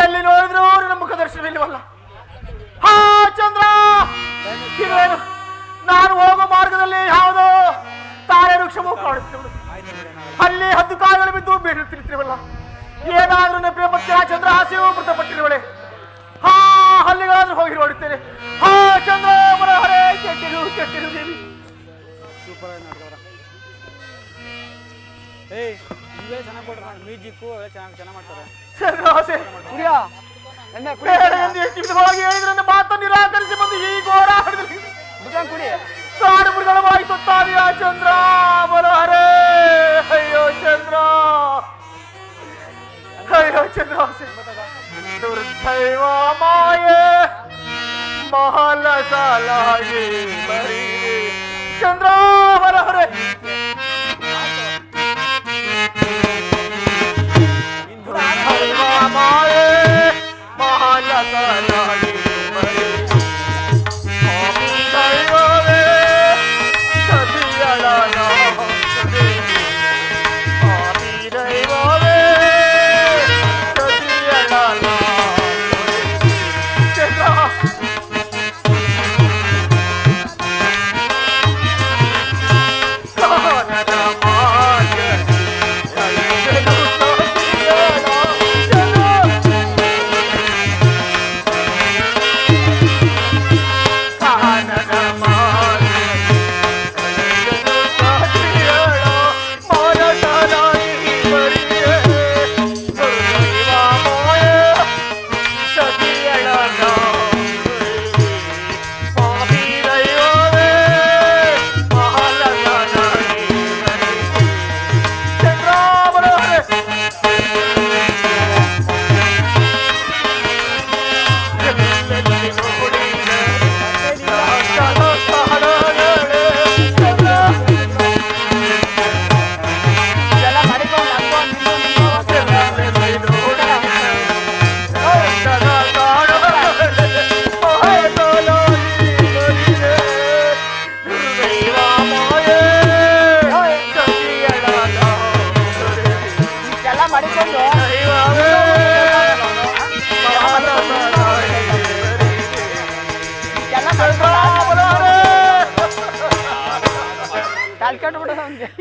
ಎಲ್ಲಿ ನೋಡಿದ್ರು ನಮ್ಮ ಮುಖ ದರ್ಶನ ಇಲ್ಲವಲ್ಲ. ಹಾ ಚಂದ್ರ, ನಾನು ಹೋಗೋ ಮಾರ್ಗದಲ್ಲಿ ಯಾವುದೋ ತಾರೆ ವೃಕ್ಷವು ಕಾಣಿಸ್ತಿರುವುದು. ಅಲ್ಲಿ ಹದ್ದು ಕಾಳುಗಳು ಬಿದ್ದು ಬೀಳುತ್ತಿರುತ್ತಿರುವಲ್ಲ. ಏನಾದ್ರೂ ಪ್ರೇಮಕ್ಕೆ ಚಂದ್ರಹಾಸಿಯು ಮೃತಪಟ್ಟಿರುವಳೆ. ಹಾ ಹಲ್ಲಿಗಾದ್ರೂ ಹೋಗಿ ನೋಡುತ್ತೇನೆ. ಹಾ ಚಂದ್ರ ಮನೋಹರೇ, ಕೆಟ್ಟಿರು ಕೆಟ್ಟಿರು ದೇವಿ. ಹೇಳಿದ್ರೆ ಮಾತು ನಿರಾಕರಿಸಿ ಬಂದು ಈ ಘೋರ ಕಾಡು ಮೃಗವಾಗಿ ತೊತ್ತಾದಿಯ ಚಂದ್ರ ಮನೋಹರೇ. ಅಯ್ಯೋ ಚಂದ್ರ, ಅಯ್ಯೋ ಚಂದ್ರ, ದುರ್ದೈವ ಮಾಯೆ ಮಹಲ ಸಾಲಾಗಿ ಬರೀ ಚಂದ್ರ ಮನೋಹರೇ. ಮಾಯೆ ಮಹಲ ಸಾಲಾಗಿ ಬರೀ ದೈವವೇ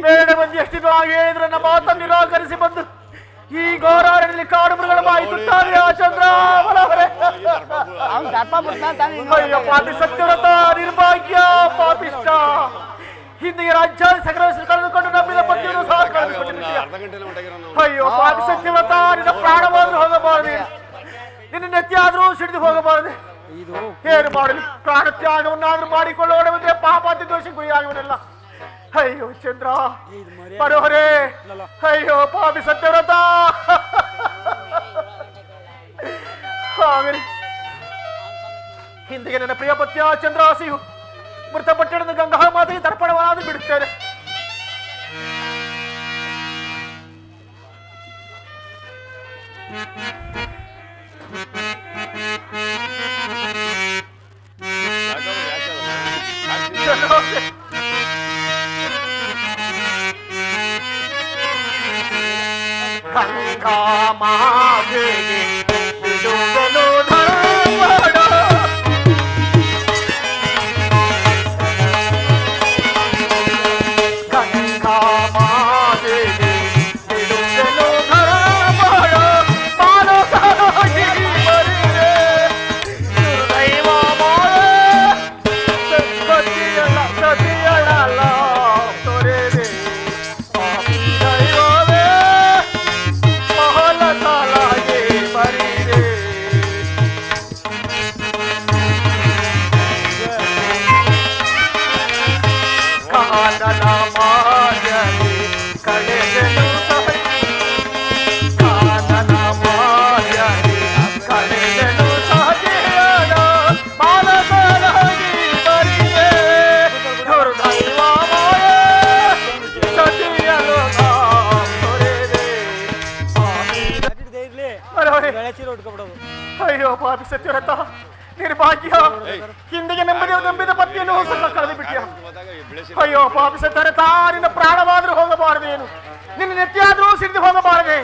ಬೇಡ ಬಂದು ಎಷ್ಟಿದು ಹಾಗೆ ಹೇಳಿದ್ರೆ ನಮ್ಮ ಮಾತನ್ನು ನಿರಾಕರಿಸಿ ಬಂದು ಈ ಘೋರಾರಣ್ಯದಲ್ಲಿ ಕಾಡು ಮೃಗಗಳ ಬಾಯಿ ತುತ್ತಾನೆ ಆ ಚಂದ್ರ ಅಯ್ಯೋ ಪಾಪಿ ಸತ್ಯವ್ರತ ನಿರ್ಭಾಗ್ಯ ಪಾಪಿಷ್ಟ ಹಿಂದಿಗೆ ರಾಜ್ಯ ಸಕಲ ಕಳೆದುಕೊಂಡು ನಂಬಿದ ಪತಿಯನ್ನು ಸಹ ಕಳೆದುಕೊಂಡಿದ್ದೀಯ. ಅಯ್ಯೋ ಪಾಪಿ ಸತ್ಯವ್ರತ ನಿನ್ನ ಪ್ರಾಣವಾದ್ರೂ ಹೋಗಬಾರದು, ನಿನ್ನ ನೆತ್ತಿ ಆದ್ರೂ ಸಿಡಿದು ಹೋಗಬಾರದು. ಏನು ಮಾಡಲಿ, ಪ್ರಾಣ ತ್ಯಾಗವನ್ನಾದ್ರೂ ಮಾಡಿಕೊಳ್ಳೋಣವೆಂದ್ರೆ ಪಾಪಾತಿ ದೋಷಕ್ಕೆ ಗುರಿಯಾಗುವನಲ್ಲ. ಅಯ್ಯೋ ಚಂದ್ರ ಮನೋಹರೇ, ಅಯ್ಯೋ ಪಾಪಿ ಸತ್ಯವ್ರತ. ಆಗಲಿ ಹಿಂದಿಗೆ ನನ್ನ ಪ್ರಿಯ ಪತ್ಯ ಚಂದ್ರಾಸಿಯು ಮೃತಪಟ್ಟಣದ ಗಂಗಾ ಮಾತೆಗೆ ತರ್ಪಣವಾದ ಬಿಡುತ್ತೇನೆ. ಗಂಗಾ ಮಾತೆಗೆ ಬಿಡುವೆನು ಧರ್ಮಡ, ಗಂಗಾ ಮಾತೆಗೆ ಬಿಡುವೆನು ಧರ್ಮಡ, ಮಾನಸಾಗಿ ಬರಿದೆ ದೈವ ಮಾಯೆ ಸತಿಯಳಲ್ಲ ತೊರೆದೆ ದೈವವೇ ಮಹಲ ಸಾಲಾಗೆ ಬರಿದೆ. ಕಾನನ ಮಾಯಲಿ ಕಳೆದೆನು ಸಹ, ಕಾನನ ಮಾಯಲಿ ಕಳೆದೆನು ಸಹಜೀಯನ ಮಾನಸನಾಗಿ ಬರಿದೆ ದುರ್ದೈವ ಮಾಯೆ ಸತಿಯಲು ತೊರೆದೆ. ಅಯ್ಯೋ ಪಾಪಿ ಸತ್ಯವ್ರತ ನಿರ್ಭಾಗ್ಯ, ಹಿಂದಿಗೆ ನಂಬಿದ ಪತಿಯನ್ನು ಸಹ ಕಳೆದು ಬಿಟ್ಟಿಯ. ಅಯ್ಯೋ ಪಾಪಿ ಸತ್ಯವ್ರತ ನಿನ್ನ ಪ್ರಾಣವಾದ್ರೂ ಹೋಗಬಾರದೇನು, ನಿನ್ನ ನೆತ್ತಿಯಾದ್ರೂ ಸಿಡಿದು ಹೋಗಬಾರದೆ.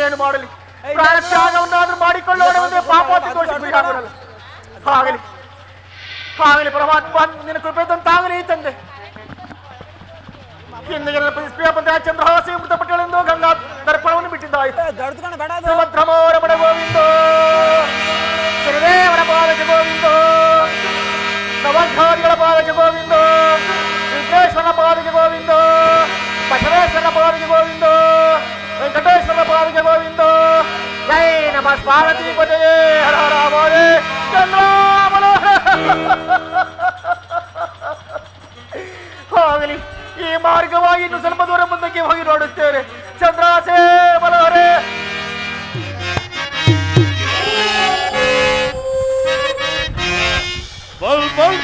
ಏನು ಮಾಡಲಿ, ಪ್ರಾಣ ತ್ಯಾಗವನ್ನಾದ್ರೂ ಮಾಡಿಕೊಳ್ಳೋಣವೆಂದ್ರೆ ಪಾಪಾತಿ ದೋಷ ಗುರಿಯಾಗುವುದಲ್ಲ. ಆಗಲಿ ಆಗಲಿ ಪರಮಾತ್ಮ, ನಿನ್ನ ಕೃಪೆ ತಂತಾಗಲಿ ತಂದೆ. ಹಿಂದಿಗೆ ಚಂದ್ರಹಾಸಿ ಮೃತಪಟ್ಟಳೆಂದು ಗಂಗಾ ದರ್ಪಣವನ್ನು ಬಿಟ್ಟಿದ್ದಾಯಿತು. ಸುಭದ್ರಮೋರಮಣ ಗೋವಿಂದೋ, ಶ್ರೀದೇವರ ಪಾದಕ್ಕೆ ಗೋವಿಂದೋ, ನವಘಾರಿಗಳ ಪಾದಕ್ಕೆ ಗೋವಿಂದೋ, ವಿಘ್ನೇಶ್ವರನ ಪಾದಕ್ಕೆ ಗೋವಿಂದೋ, ಬಸವೇಶ್ವರನ ಪಾದಕ್ಕೆ ಗೋವಿಂದೋ, ವೆಂಕಟೇಶ್ವರನ ಪಾದಕ್ಕೆ ಗೋವಿಂದೋ. ಜೈ ನಮ ಪಾರ್ವತಿ ಪದಯೇ ಹರ ಹರ ಮೋರೆ ಚಂದ್ರಾಮಣ. ಆಗಲಿ ಈ ಮಾರ್ಗವಾಗಿ ಇನ್ನು ಸ್ವಲ್ಪ ದೂರ ಮುಂದಕ್ಕೆ ಹೋಗಿ ನೋಡುತ್ತೇನೆ. ಚಂದ್ರಾಸೆ ಬಲವರೇ. ಬಲ್ ಬಲ್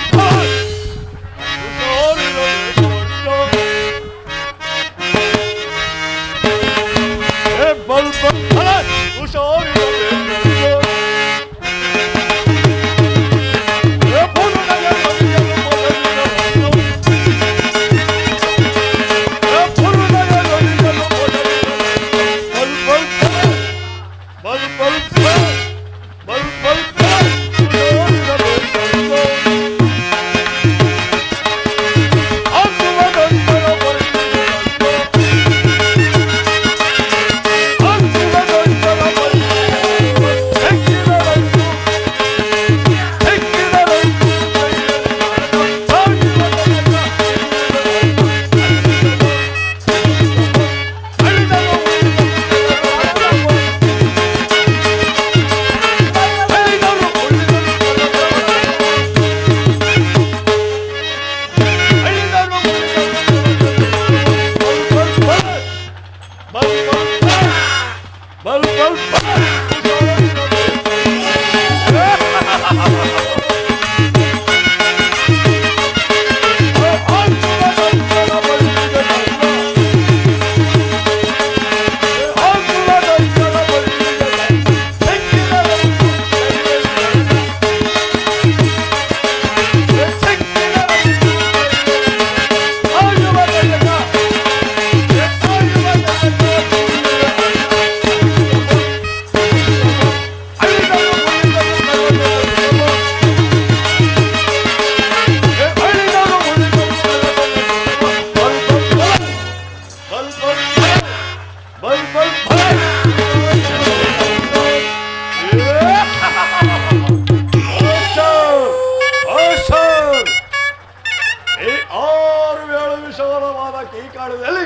ಕೈಕಾಲದಲ್ಲಿ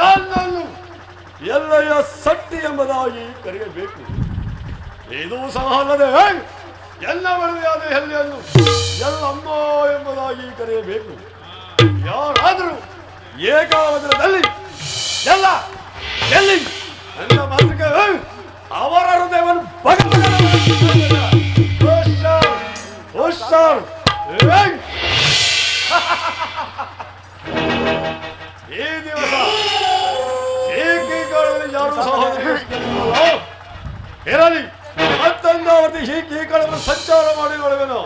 ಎಲ್ಲನ್ನು ಎಲ್ಲೆಯ ಸಟ್ಟಿ ಎಂಬುದಾಗಿ ಕರೆಯಬೇಕು. ಇದು ಸಹ ಅಲ್ಲದೆ ಎಲ್ಲ ಮದುವೆಯಾದ ಎಲ್ಲಿಯನ್ನು ಎಲ್ಲಮ್ಮ ಎಂಬುದಾಗಿ ಕರೆಯಬೇಕು. ಯಾರಾದರೂ ಏಕಾವಧದಲ್ಲಿ ಎಲ್ಲ ಎಲ್ಲಿ ನನ್ನ ಮಾತೃಕೆ ಅವರ ಹೃದಯವನ್ನು ಈ ದಿವಸ ಏಕೀಕರಣದಲ್ಲಿ ಯಾರು ಸಹೋದರಿ ಇರಲಿ ಮತ್ತೊಂದಾವರ್ತಿ ಏಕೀಕರಣವನ್ನು ಸಂಚಾರ ಮಾಡಿಕೊಳ್ಳುವೆನು.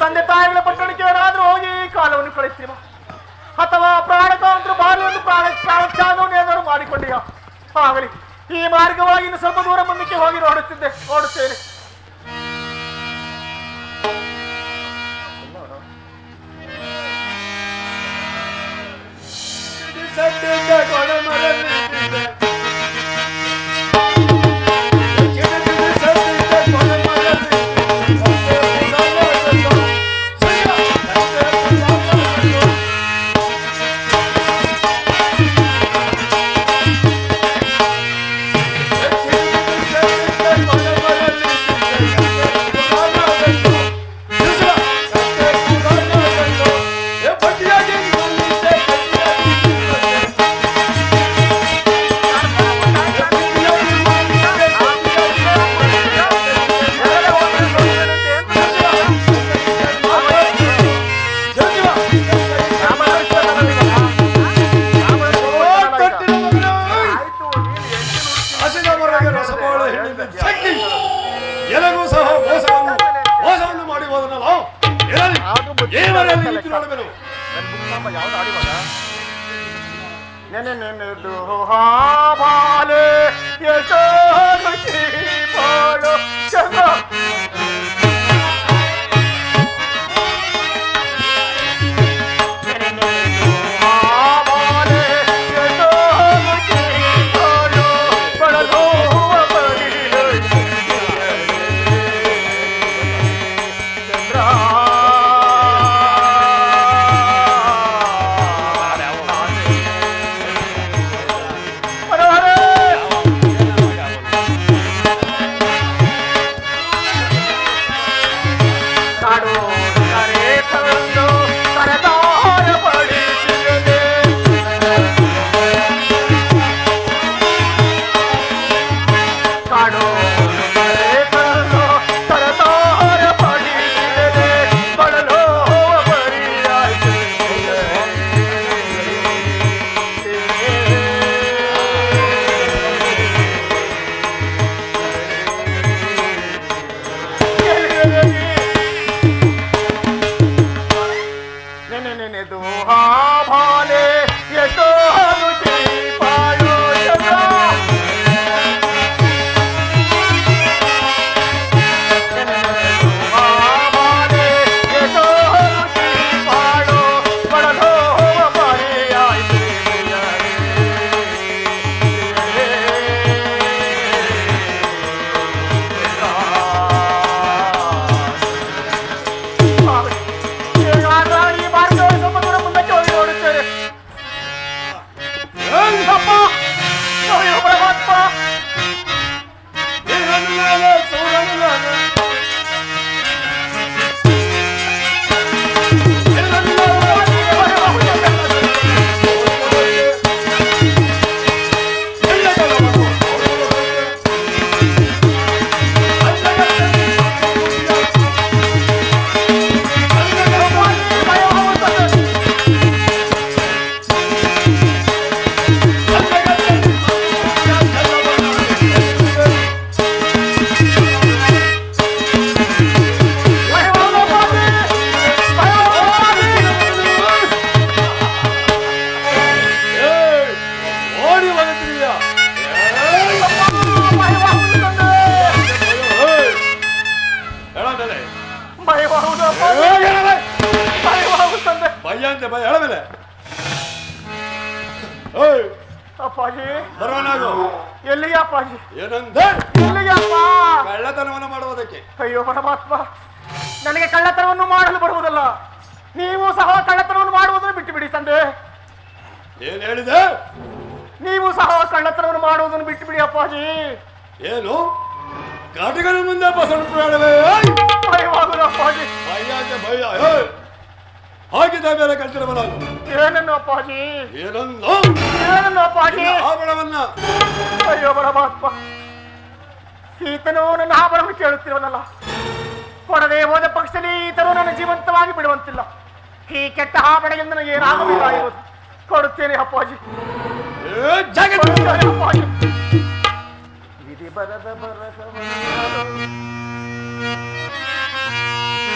ತಂದೆ ತಾಯಿಗಳ ಪಟ್ಟಣಕ್ಕೆ ಏನಾದ್ರೂ ಹೋಗಿ ಕಾಲವನ್ನು ಕಳಿಸ್ತೀವ ಅಥವಾ ಪ್ರಾಣಕಾಂತರ ಬಾಲ್ಯವನ್ನು ಪ್ರಾಣತ್ಯಾಗವನ್ನು ಏನಾದ್ರು ಮಾಡಿಕೊಂಡಿಯ ಆಗಲಿ ಈ ಮಾರ್ಗವಾಗಿ ಇನ್ನು ಸ್ವಲ್ಪ ದೂರ ಮುಂದಕ್ಕೆ ಹೋಗಿ ನೋಡುತ್ತೇನೆ. ಎಲೆಗೂ ಸಹ ಮೋಸವನ್ನು ಮಾಡಿ ಹೋದನಲ್ಲ ನೆನೆದು ಬಾಲೆ ಎಷ್ಟೋ ರುಚಿ ಬಾಳು ಚಂದ್ರ ಅಪ್ಪಾಜಿ ಬರೋನಾಗು ಎಲ್ಲಿಗೆ ಅಪ್ಪಾಜಿ ಏನಂದೆ ಎಲ್ಲಿಗೆ ಅಪ್ಪ ಕಳ್ಳತನವನ್ನು ಮಾಡುವುದಕ್ಕೆ ಅಯ್ಯೋ ಪರಮಾತ್ಮ ನನಗೆ ಕಳ್ಳತನವನ್ನು ಮಾಡಲು ಬರುವುದಲ್ಲ ನೀವು ಸಹ ಕಳ್ಳತನವನ್ನು ಮಾಡುವುದನ್ನು ಬಿಟ್ಟು ಬಿಡಿ ತಂದೆ ಏನ್ ಹೇಳಿದೆ ನೀವು ಸಹ ಕಳ್ಳತನವನ್ನು ಮಾಡುವುದನ್ನು ಬಿಟ್ಟು ಬಿಡಿ ಅಪ್ಪಾಜಿ ಏನು ಕಾಟಿಗನ ಮುಂದೆ ಬಸವಣ್ಣ ಬೇಡವೇ ಭಯವಾಗುವುದು ಅಪ್ಪಾಜಿ ಭಯಕ್ಕೆ ಭಯ ಹಾಗಿದ್ದ ಮೇಲೆ ಕಳ್ತಿರ ಬರೋದು ಏನನ್ನು ಅಪ್ಪಾಜಿ ಏನನ್ನು ಅಪ್ಪಾಜಿ ಆಭರಣವನ್ನ ಅಯ್ಯೋ ಪರಮಾತ್ಮ ಈತನು ನನ್ನ ಆಭರಣವನ್ನು ಕೇಳುತ್ತಿರುವನಲ್ಲ ಕೊಡದೆ ಹೋದ ಪಕ್ಷದಲ್ಲಿ ಈತನು ನನ್ನ ಜೀವಂತವಾಗಿ ಬಿಡುವಂತಿಲ್ಲ ಈ ಕೆಟ್ಟ ಆಭರಣದಿಂದ ನನಗೆ ಏನಾಗಬೇಕಾಗಿರುವುದು ಕೊಡುತ್ತೇನೆ ಅಪ್ಪಾಜಿ ಅಪ್ಪಾಜಿ ವಿಧಿ ಬರದ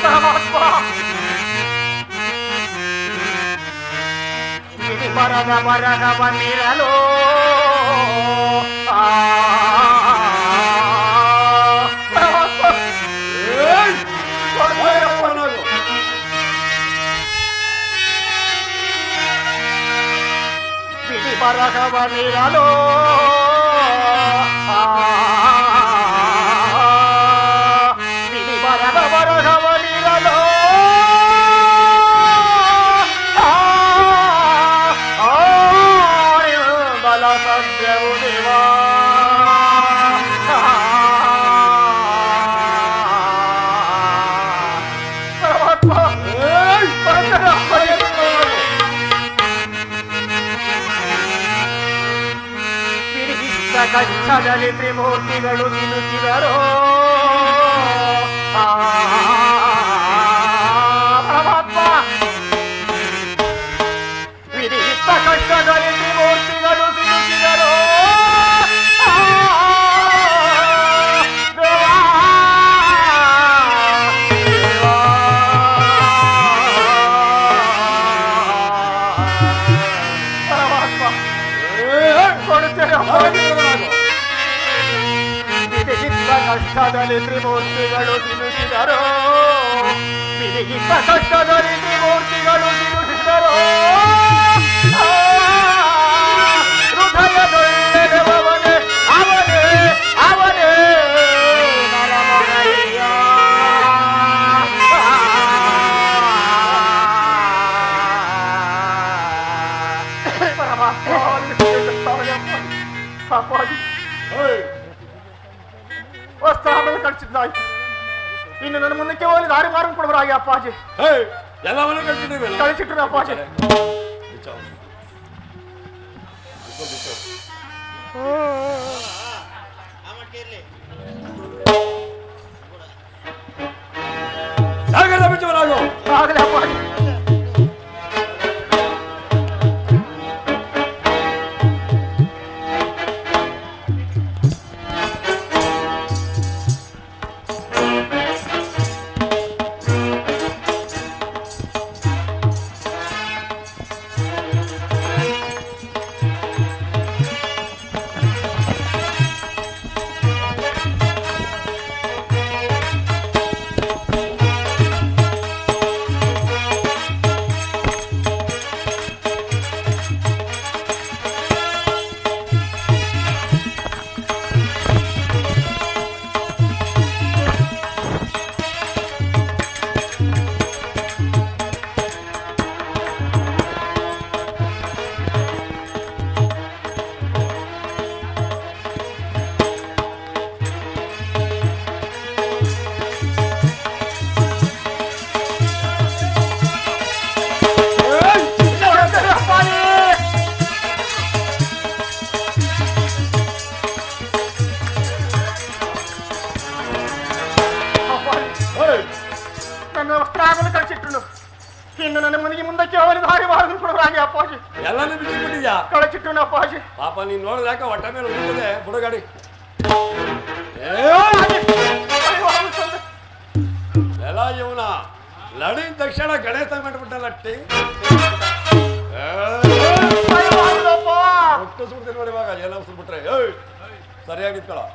ಪರಮಾತ್ಮ ಬರದ ಬರಗವನ್ನಿರಲು ಬಿಡಿ ಬರಗವನ್ನಿರಲು ಬಿಡಿ ಬರದ ಬರಗವನ್ನಿರಲು ಬಲ ಸದ್ಯವು ದೇವಾ ಕಷ್ಟದಲ್ಲಿ ತ್ರಿಮೂರ್ತಿಗಳು ಸಿಲುಕಿದರೋ ಪರಮಾತ್ಮ ವಿಧಿತ ಕಷ್ಟದಲ್ಲಿ ತ್ರಿಮೂರ್ತಿಗಳು ಸಿಲುಕಿದರೋ ಪರಮಾತ್ಮ ಕೊಡುತ್ತೇನೆ ಕಷ್ಟದಲ್ಲಿ ತ್ರಿಮೂರ್ತಿಗಳು ಸಿಲುಕಿದರೋ ಬಿದಿಗಿದ್ದ ಕಷ್ಟದಲ್ಲಿ ತ್ರಿಮೂರ್ತಿಗಳು ಸಿಲುಕಿದರೋ ಹೃದಯದೊಳ್ಳೆದವನೇ ಅವನೇ ಅವನೇ ನರಮೊರೆಯ ಪರಮಾತ್ಮ ಅಪ್ಪಾಜಿ ವಸ್ತ್ರ ಕಳಿಸಿದ್ದಾಯ್ತು. ಇನ್ನು ನನ್ನ ಮುಂದಕ್ಕೆ ಹೋಗಿ ದಾರಿ ಮಾರ್ಗ ಕೊಡಬರಾಗಿ ಅಪ್ಪಾಜಿ. ಎಲ್ಲವನ್ನು ಕಳಿಸಿಟ್ರು ಅಪ್ಪಾಜಿ. ಆಗಲೇ ಅಪ್ಪಾಜಿ. ನನ್ನ ವಸ್ತ್ರಾಗಲು ಕಳಿಸಿಟ್ಟು ಇನ್ನು ನನ್ನ ಮನೆಗೆ ಮುಂದಕ್ಕೆ ಹೋಗಿ ದಾರಿ ಮಾರ್ಗ ಕೊಡಬರಾಗಿ ಅಪ್ಪಾಜಿ. ಎಲ್ಲಾನು ಬಿಟ್ಟಿದ್ಯಾ ಕಳಿಸಿಟ್ಟು ಅಪ್ಪಾಜಿ. ಪಾಪ ನೀನ್ ನೋಡಿದಾಕ ಹೊಟ್ಟೆ ಮೇಲೆ ಉಳಿತದೆ ಬುಡಗಾಡಿ ಎಲ್ಲ ಇವನ ಲಡಿನ ತಕ್ಷಣ ಗಣೇಶ ಮಾಡ್ಬಿಟ್ಟಲ್ಲಟ್ಟಿ ಒಟ್ಟು ಸುಡ್ತೀನಿ ನೋಡಿ ಇವಾಗ ಎಲ್ಲ ಸುಡ್ಬಿಟ್ರೆ ಸರಿಯಾಗಿ ನಿಂತ್ಕೊಳ್ಳೋ.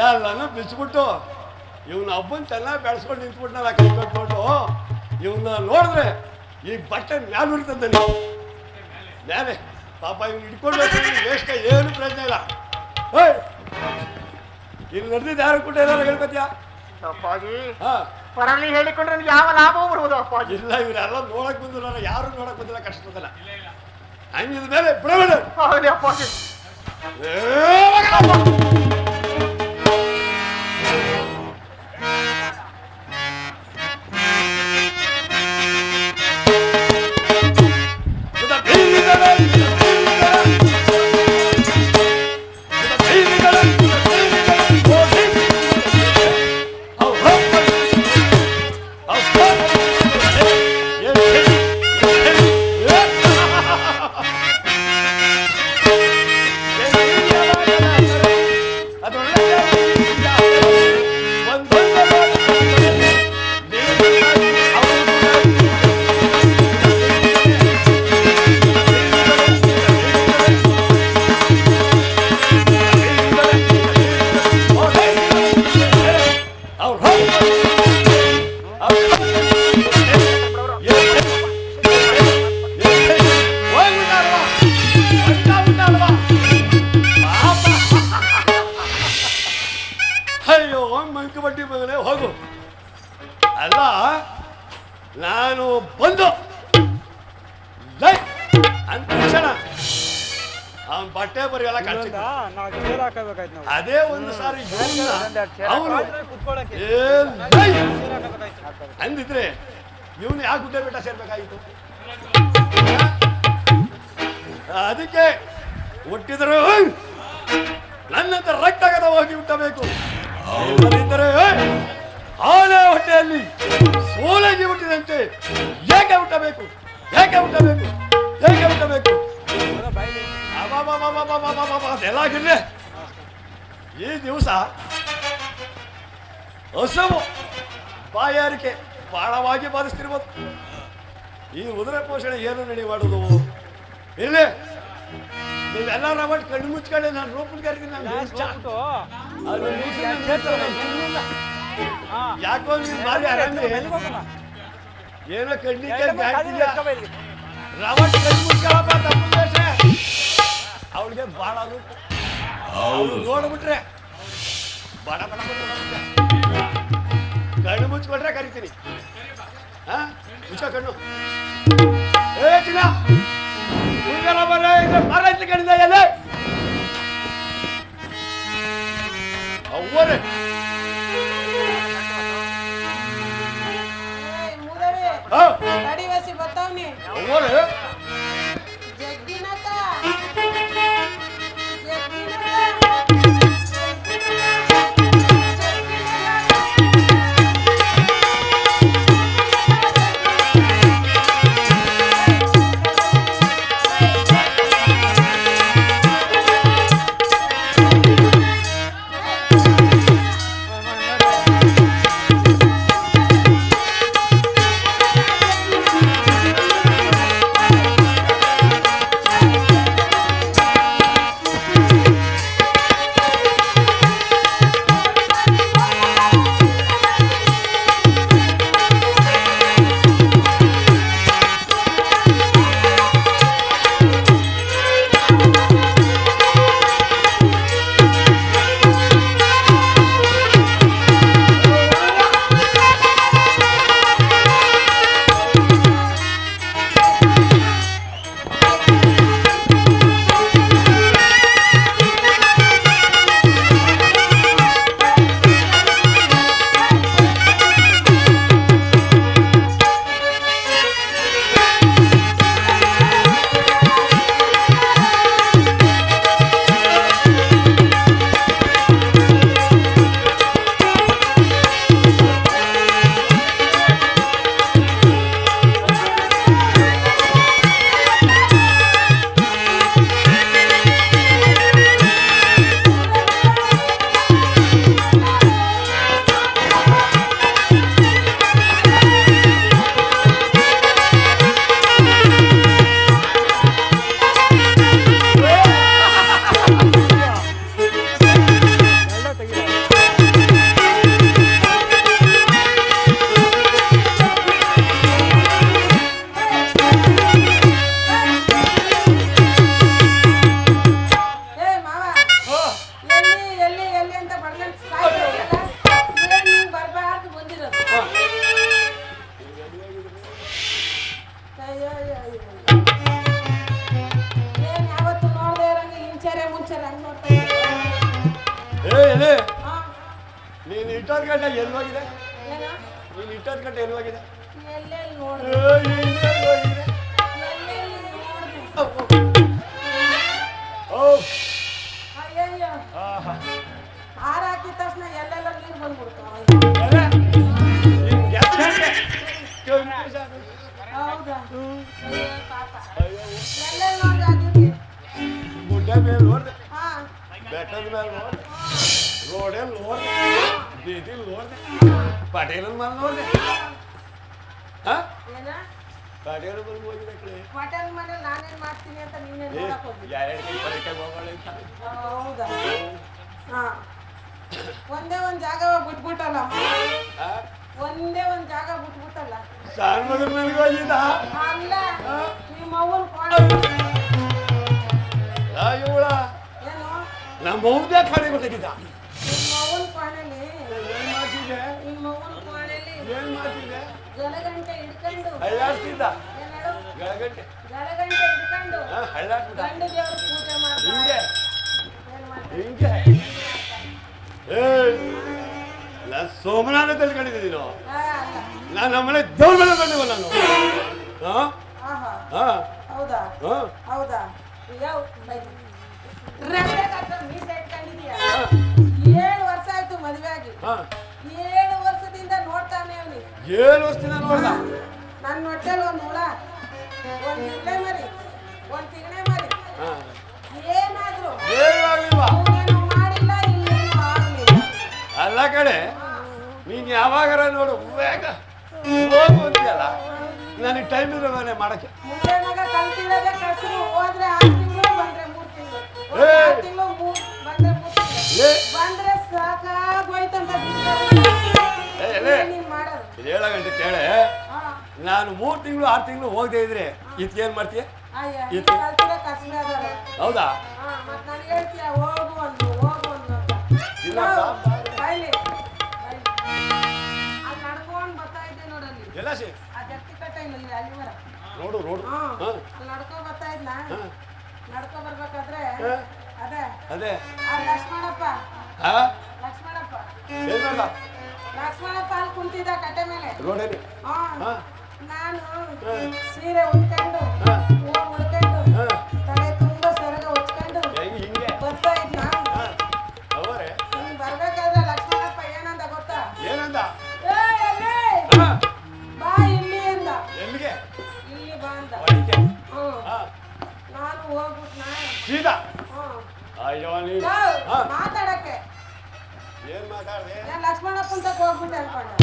ಎಲ್ಲಾನು ಬಿಚ್ಚಿಬಿಟ್ಟು ಇವನ್ನ ಹಬ್ಬನ ಚೆನ್ನಾಗಿ ಬೆಳೆಸ್ಕೊಂಡು ನಿಂತ್ಬಿಟ್ನಲ್ಲ ಕೈ ಕಟ್ಕೊಂಡು ಇವನ್ನ ನೋಡಿದ್ರೆ ಈ ಬಟ್ಟೆ ಮ್ಯಾಲ ಉಳಿತಂದ ಮ್ಯಾಲೆ ಪಾಪ ಇವ್ನು ಹಿಡ್ಕೊಂಡು ವೇಸ್ಟ್ ಏನು ಪ್ರಯೋಜನ ಇಲ್ಲ. ಇಲ್ಲಿ ನಡೆದಿದ್ದು ಯಾರು ಕೂಡ ಏನಾರು ಹೇಳ್ಕೊತೀಯಾ ಅಪ್ಪಾಜಿ? ಹಾ ಪರಲಿ ಹೇಳಿಕೊಂಡ್ರೆ ನನಗೆ ಯಾವ ಲಾಭವೂ ಬರುವುದು ಅಪ್ಪಾಜಿ? ಇಲ್ಲ ಇವರೆಲ್ಲ ನೋಡಕ್ ಬಂದಿಲ್ಲ, ಯಾರು ನೋಡಕ್ ಬಂದಿಲ್ಲ, ಕಷ್ಟದಲ್ಲ ಹಂಗಿದ ಮೇಲೆ ಬಿಡಬೇಡ. ಹೌದು ಅಪ್ಪಾಜಿ. ಅಯ್ಯೋ ಮಂಕ ಬಡ್ಡಿ ಮಗನೇ ಹೋಗು. ಅಲ್ಲ ನಾನು ಬಂದು ಅಂತ ತಕ್ಷಣ ಅವನ್ ಬಟ್ಟೆ ಬರೀ ಎಲ್ಲ ಕಳ್ಸಿದ್ದ. ಅದೇ ಒಂದು ಸಾರಿ ಅವನು ಅಂದಿದ್ರೆ ಇವನು ಯಾಕೆ ಗುಡ್ಡೆ ಬೆಟ್ಟ ಸೇರ್ಬೇಕಾಗಿತ್ತು? ಅದಕ್ಕೆ ಹುಟ್ಟಿದ್ರು ನನ್ನಂತ ರಕ್ತಗತ ಹೋಗಿ ಹುಟ್ಟಬೇಕು. ಇಲ್ಲದಿದ್ದರೆ ಆನೆ ಹೊಟ್ಟೆಯಲ್ಲಿ ಸೋಲಗಿ ಹುಟ್ಟಿದಂತೆ ಏಕೆ ಹುಟ್ಟಬೇಕು? ಏಕೆ ಹುಟ್ಟಬೇಕು? ಹೇಗೆ ಹುಟ್ಟಬೇಕು? ಅದೆಲ್ಲಾಗಿರ್ಲಿ ಈ ದಿವಸ ಹಸವು ಬಾಯಾರಿಕೆ ಬಹಳವಾಗಿ ಬಾಧಿಸ್ತಿರ್ಬೋದು. ಈ ಉದರ ಪೋಷಣೆ ಏನು ನಡಿ ಮಾಡುದು ಇಲ್ಲಿ ನೀವೆಲ್ಲ ರವಟ್ ಕಣ್ಣು ಮುಚ್ಕೊಳ್ಳಿ. ನಾನು ರೂಪನ್ಗಾರಿಗೆ ಯಾಕೋ ನೀವು ಭಾರಿ ಆರಾಮಿ ಏನೋ ಕಣ್ಣಿಗೆ ರವಟ್ ಕಣ್ಣು ಮುಚ್ಕೊಳ್ಳಪ್ಪ ತಪ್ಪು ಅವಳಿಗೆ ಬಾಳ ಅವಳು ನೋಡ್ಬಿಟ್ರೆ ಬಡ ಬಡ ಕಣ್ಣು ಮುಚ್ಕೊಂಡ್ರೆ ಕರಿತೀನಿ. ಹಾ ಮುಚ್ಚ ಕಣ್ಣು. ಏ ಚಿನ್ನ ಮರೈತಿ ಕಣಿದ ಎಲೆ ಅವ್ವರೇ ಅಡಿವಾಸಿ ಬರ್ತಾವ್ನಿ ಅವ್ವರೇ ಜಗ್ಗಿನಕ ಮನುಷ್ಯರು ಹಂಗ್ ನೋಡ್ತಾ ಎಲ್ಲಿ ಹಾ ನೀನು ಇಟ್ಟೋದ್ ಗಂಟೆ ಎಲ್ಲಿ ಹೋಗಿದೆ ಏನೋ ನೀನು ಇಟ್ಟೋದ್ ಗಂಟೆ ಎಲ್ಲಿ ಹೋಗಿದೆ ಎಲ್ಲೆಲ್ಲಿ ನೋಡ್ದೆ ಎಲ್ಲೆಲ್ಲಿ ಹೋಗಿದೆ ಎಲ್ಲೆಲ್ಲಿ ನೋಡ್ದೆ ಓ ಅಯ್ಯಯ್ಯೋ ಆಹಾ ಹಾರ ಹಾಕಿದ ತಕ್ಷಣ ಎಲ್ಲೆಲ್ಲ ನೀರು ಬಂದ್ಬಿಡ್ತಾವ ಹೌದಾ ಅಯ್ಯೋ ಪಾಪ ಎಲ್ಲೆಲ್ಲಿ ನೋಡ್ದೆ ಅದಕ್ಕೆ ಗುಡ್ಡ ಮೇಲೆ ನೋಡ್ದೆ ಹಾ ಬೆಟ್ಟದ ಮೇಲೆ ನೋಡ್ದೆ ರೋಡಲ್ಲಿ ನೋಡ್ದೆ ಬೀದಿಲಿ ನೋಡ್ದೆ ಪಟೇಲನ ಮೇಲೆ ನೋಡ್ದೆ ಹಾ ಏನ ಪಟೇಲ ಮೇಲೆ ಹೋಗಿದೆ ಕಡೆ ಮಟನ್ ಮನೇಲಿ ನಾನೇನ್ ಮಾಡ್ತೀನಿ ಅಂತ ನೀನೇ ನೋಡಕ್ ಹೋಗ್ಲಿ ಎರಡು ಕೈ ಪರಕೆ ಹೋಗೋಣ ಹೌದಾ ಹಾ ಒಂದೇ ಒಂದ್ ಜಾಗ ಬಿಟ್ಬಿಟ್ಟಲ್ಲ ಒಂದೇ ಒಂದ್ ಜಾಗ ಬಿಟ್ಬಿಟ್ಟಲ್ಲ ಸಾರ್ ಮಗನ ಮನೆಗೆ ಹೋಗಿದ್ದ ಅಲ್ಲ ನಿಮ್ಮ ಅವ್ವನ್ ಕೋಣ ಇವಳ ಏನು ನಮ್ಮ ಮೌದ್ಯ ಕಡೆ ಗೊತ್ತಾಗಿದ್ದ ನಿಮ್ಮ ಅವ್ವನ್ ಕೋಣಲ್ಲಿ ಏನ್ ಮಾಡ್ತಿದ್ದೆ ನಿಮ್ಮ ಅವ್ವನ್ ಕೋಣಲ್ಲಿ ಏನ್ ಮಾಡ್ತಿದ್ದೆ ಗಲಗಂಟೆ ಹಿಡ್ಕೊಂಡು ಹಳ್ಳಾಡ್ತಿದ್ದ ಏನಾಡು ಗಳಗಂಟೆ ಗಲಗಂಟೆ ಹಿಡ್ಕೊಂಡು ಹಳ್ಳಾಡ್ತಿದ್ದ ಗಂಡು ದೇವ್ರ ಪೂಜೆ ಮಾಡ್ತಾರೆ ಹಿಂಗೆ ಏನ್ ಮಾಡ್ತಾರೆ ಹಿಂಗೆ ಏ ನಾನು ಸೋಮನಾಥ ತಿಳ್ಕೊಂಡಿದ್ದೆ ನೀನು ಅಲ್ಲ ನಾನು ನಮ್ಮನೆ ದೇವ್ರ ಮೇಲೆ ಬಂದಿವ ನಾನು ಹಾ ಆಹಾ ಹಾ ಹೌದಾ ಹಾ ಹೌದಾ ಯಾವ ಮೀಸೆ ಇಟ್ಕೊಂಡಿದೀಯ 7 ವರ್ಷ ಆಯ್ತು ಮದುವೆ ಆಗಿ ಹಾ 7 ವರ್ಷದಿಂದ ನೋಡ್ತಾನೆ ಅವನಿ 7 ವರ್ಷದಿಂದ ನೋಡ್ದ ನನ್ನ ಹೊಟ್ಟೆಲ್ ಒಂದ್ ಹುಳ ಒಂದ್ ಇಡ್ಲೆ ಮರಿ ಒಂದ್ ತಿಗಣೆ ಮರಿ ಹಾ ಏನಾದ್ರು ಏನಾಗಿಲ್ವಾ ಅವನೇನು ಮಾಡಿಲ್ಲ ಇಲ್ಲೇನು ಆಗ್ಲಿಲ್ಲ ಅಲ್ಲ ಕಡೆ ನೀನ್ ಯಾವಾಗಾರ ನೋಡು ಬೇಗ ಹೋಗು ಅಂತೀಯಲ್ಲ ನನಗೆ ಟೈಮ್ ಇರೋ ಮನೆ ಮಾಡಕ್ಕೆ ಮುಂದೆ ಮಗ ಕಲ್ತಿರೋದೇ ಕಸರು ಹೋದ್ರೆ 6 ತಿಂಗಳು ಬಂದ್ರೆ 3 ತಿಂಗಳು 6 ತಿಂಗಳು ಬಂದ್ರೆ 3 ತಿಂಗಳು ಬಂದ್ರೆ ಸಾಕಾಗೋಯ್ತಂತ ನೀನ್ ಮಾಡೋದು ಇದು 7 ಗಂಟೆ ಕೇಳೆ ನಾನು 3 ತಿಂಗಳು 6 ತಿಂಗಳು ಹೋಗದೆ ಇದ್ರೆ ಏನ್ ಮಾಡ್ತೀಯ ಅಯ್ಯ ಕಲ್ತಿರೋ ಕಸಬೆ ಅದಾರೆ ಹೌದಾ ಮತ್ ನನಗೆ ಹೇಳ್ತೀಯ ಹೋಗು ಅಂದು ಇಲ್ಲ ಬಾಯ್ಲಿ ಅಲ್ಲಿ ನಡ್ಕೊಂಡ್ ಬರ್ತಾ ಇದ್ದೆ ನೋಡಲ್ಲಿ ಎಲ್ಲ ಸಿ ಆ ಜಟ್ಟಿ ಕಟ್ಟ ಇಲ್ಲ ಅಲ್ಲಿ ಮರ ನೋಡು ರೋಡ್ ಅಲ್ಲಿ ನಡ್ಕೊ ಬರ್ತಾ ಇದ್ನ ನಡ್ಕೊ ಬರ್ಬೇಕಾದ್ರೆ ಅದೇ ಅದೇ ಆ ಲಕ್ಷ್ಮಣಪ್ಪ ಹಾ ಲಕ್ಷ್ಮಣಪ್ಪ ಏನ್ ಮಾಡ್ದ ಲಕ್ಷ್ಮಣಪ್ಪ ಅಲ್ಲಿ ಕುಂತಿದ್ದ ಕಟ್ಟೆ ಮೇಲೆ ರೋಡಲ್ಲಿ ಹಾ ನಾನು ಸೀರೆ ಉಟ್ಕೊಂಡು ಹೂವು ಉಡ್ಕೊಂಡು ತಲೆ ತುಂಬಾ ಸೆರಗ ಉಚ್ಕೊಂಡು ಹಿಂಗೆ ಬರ್ತಾ ಇದ್ನ ಅವರೇ ಹಿಂಗ್ ಬರ್ಬೇಕಾದ್ರೆ ಲಕ್ಷ್ಮಣಪ್ಪ ಏನಂದ ಗೊತ್ತಾ ಏನಂದ ಏ ಎಲ್ಲಿ ಬಾ ಇಲ್ಲಿ ಅಂದ ಎಲ್ಲಿಗೆ ಇಲ್ಲಿ ಬಾ ಅಂದ ಒಳಗೆ ಹಾ ನಾನು ಹೋಗ್ಬಿಟ್ನ ಸೀದಾ ಅಯ್ಯೋ ನೀ ಮಾತಾಡಕ್ಕೆ ಏನ್ ಮಾತಾಡ್ದೆ ನಾನು ಲಕ್ಷ್ಮಣಪ್ಪನ ತಕ್ಕ ಹೋಗ್ಬಿಟ್ಟೆ ಅನ್ಕೊಂಡೆ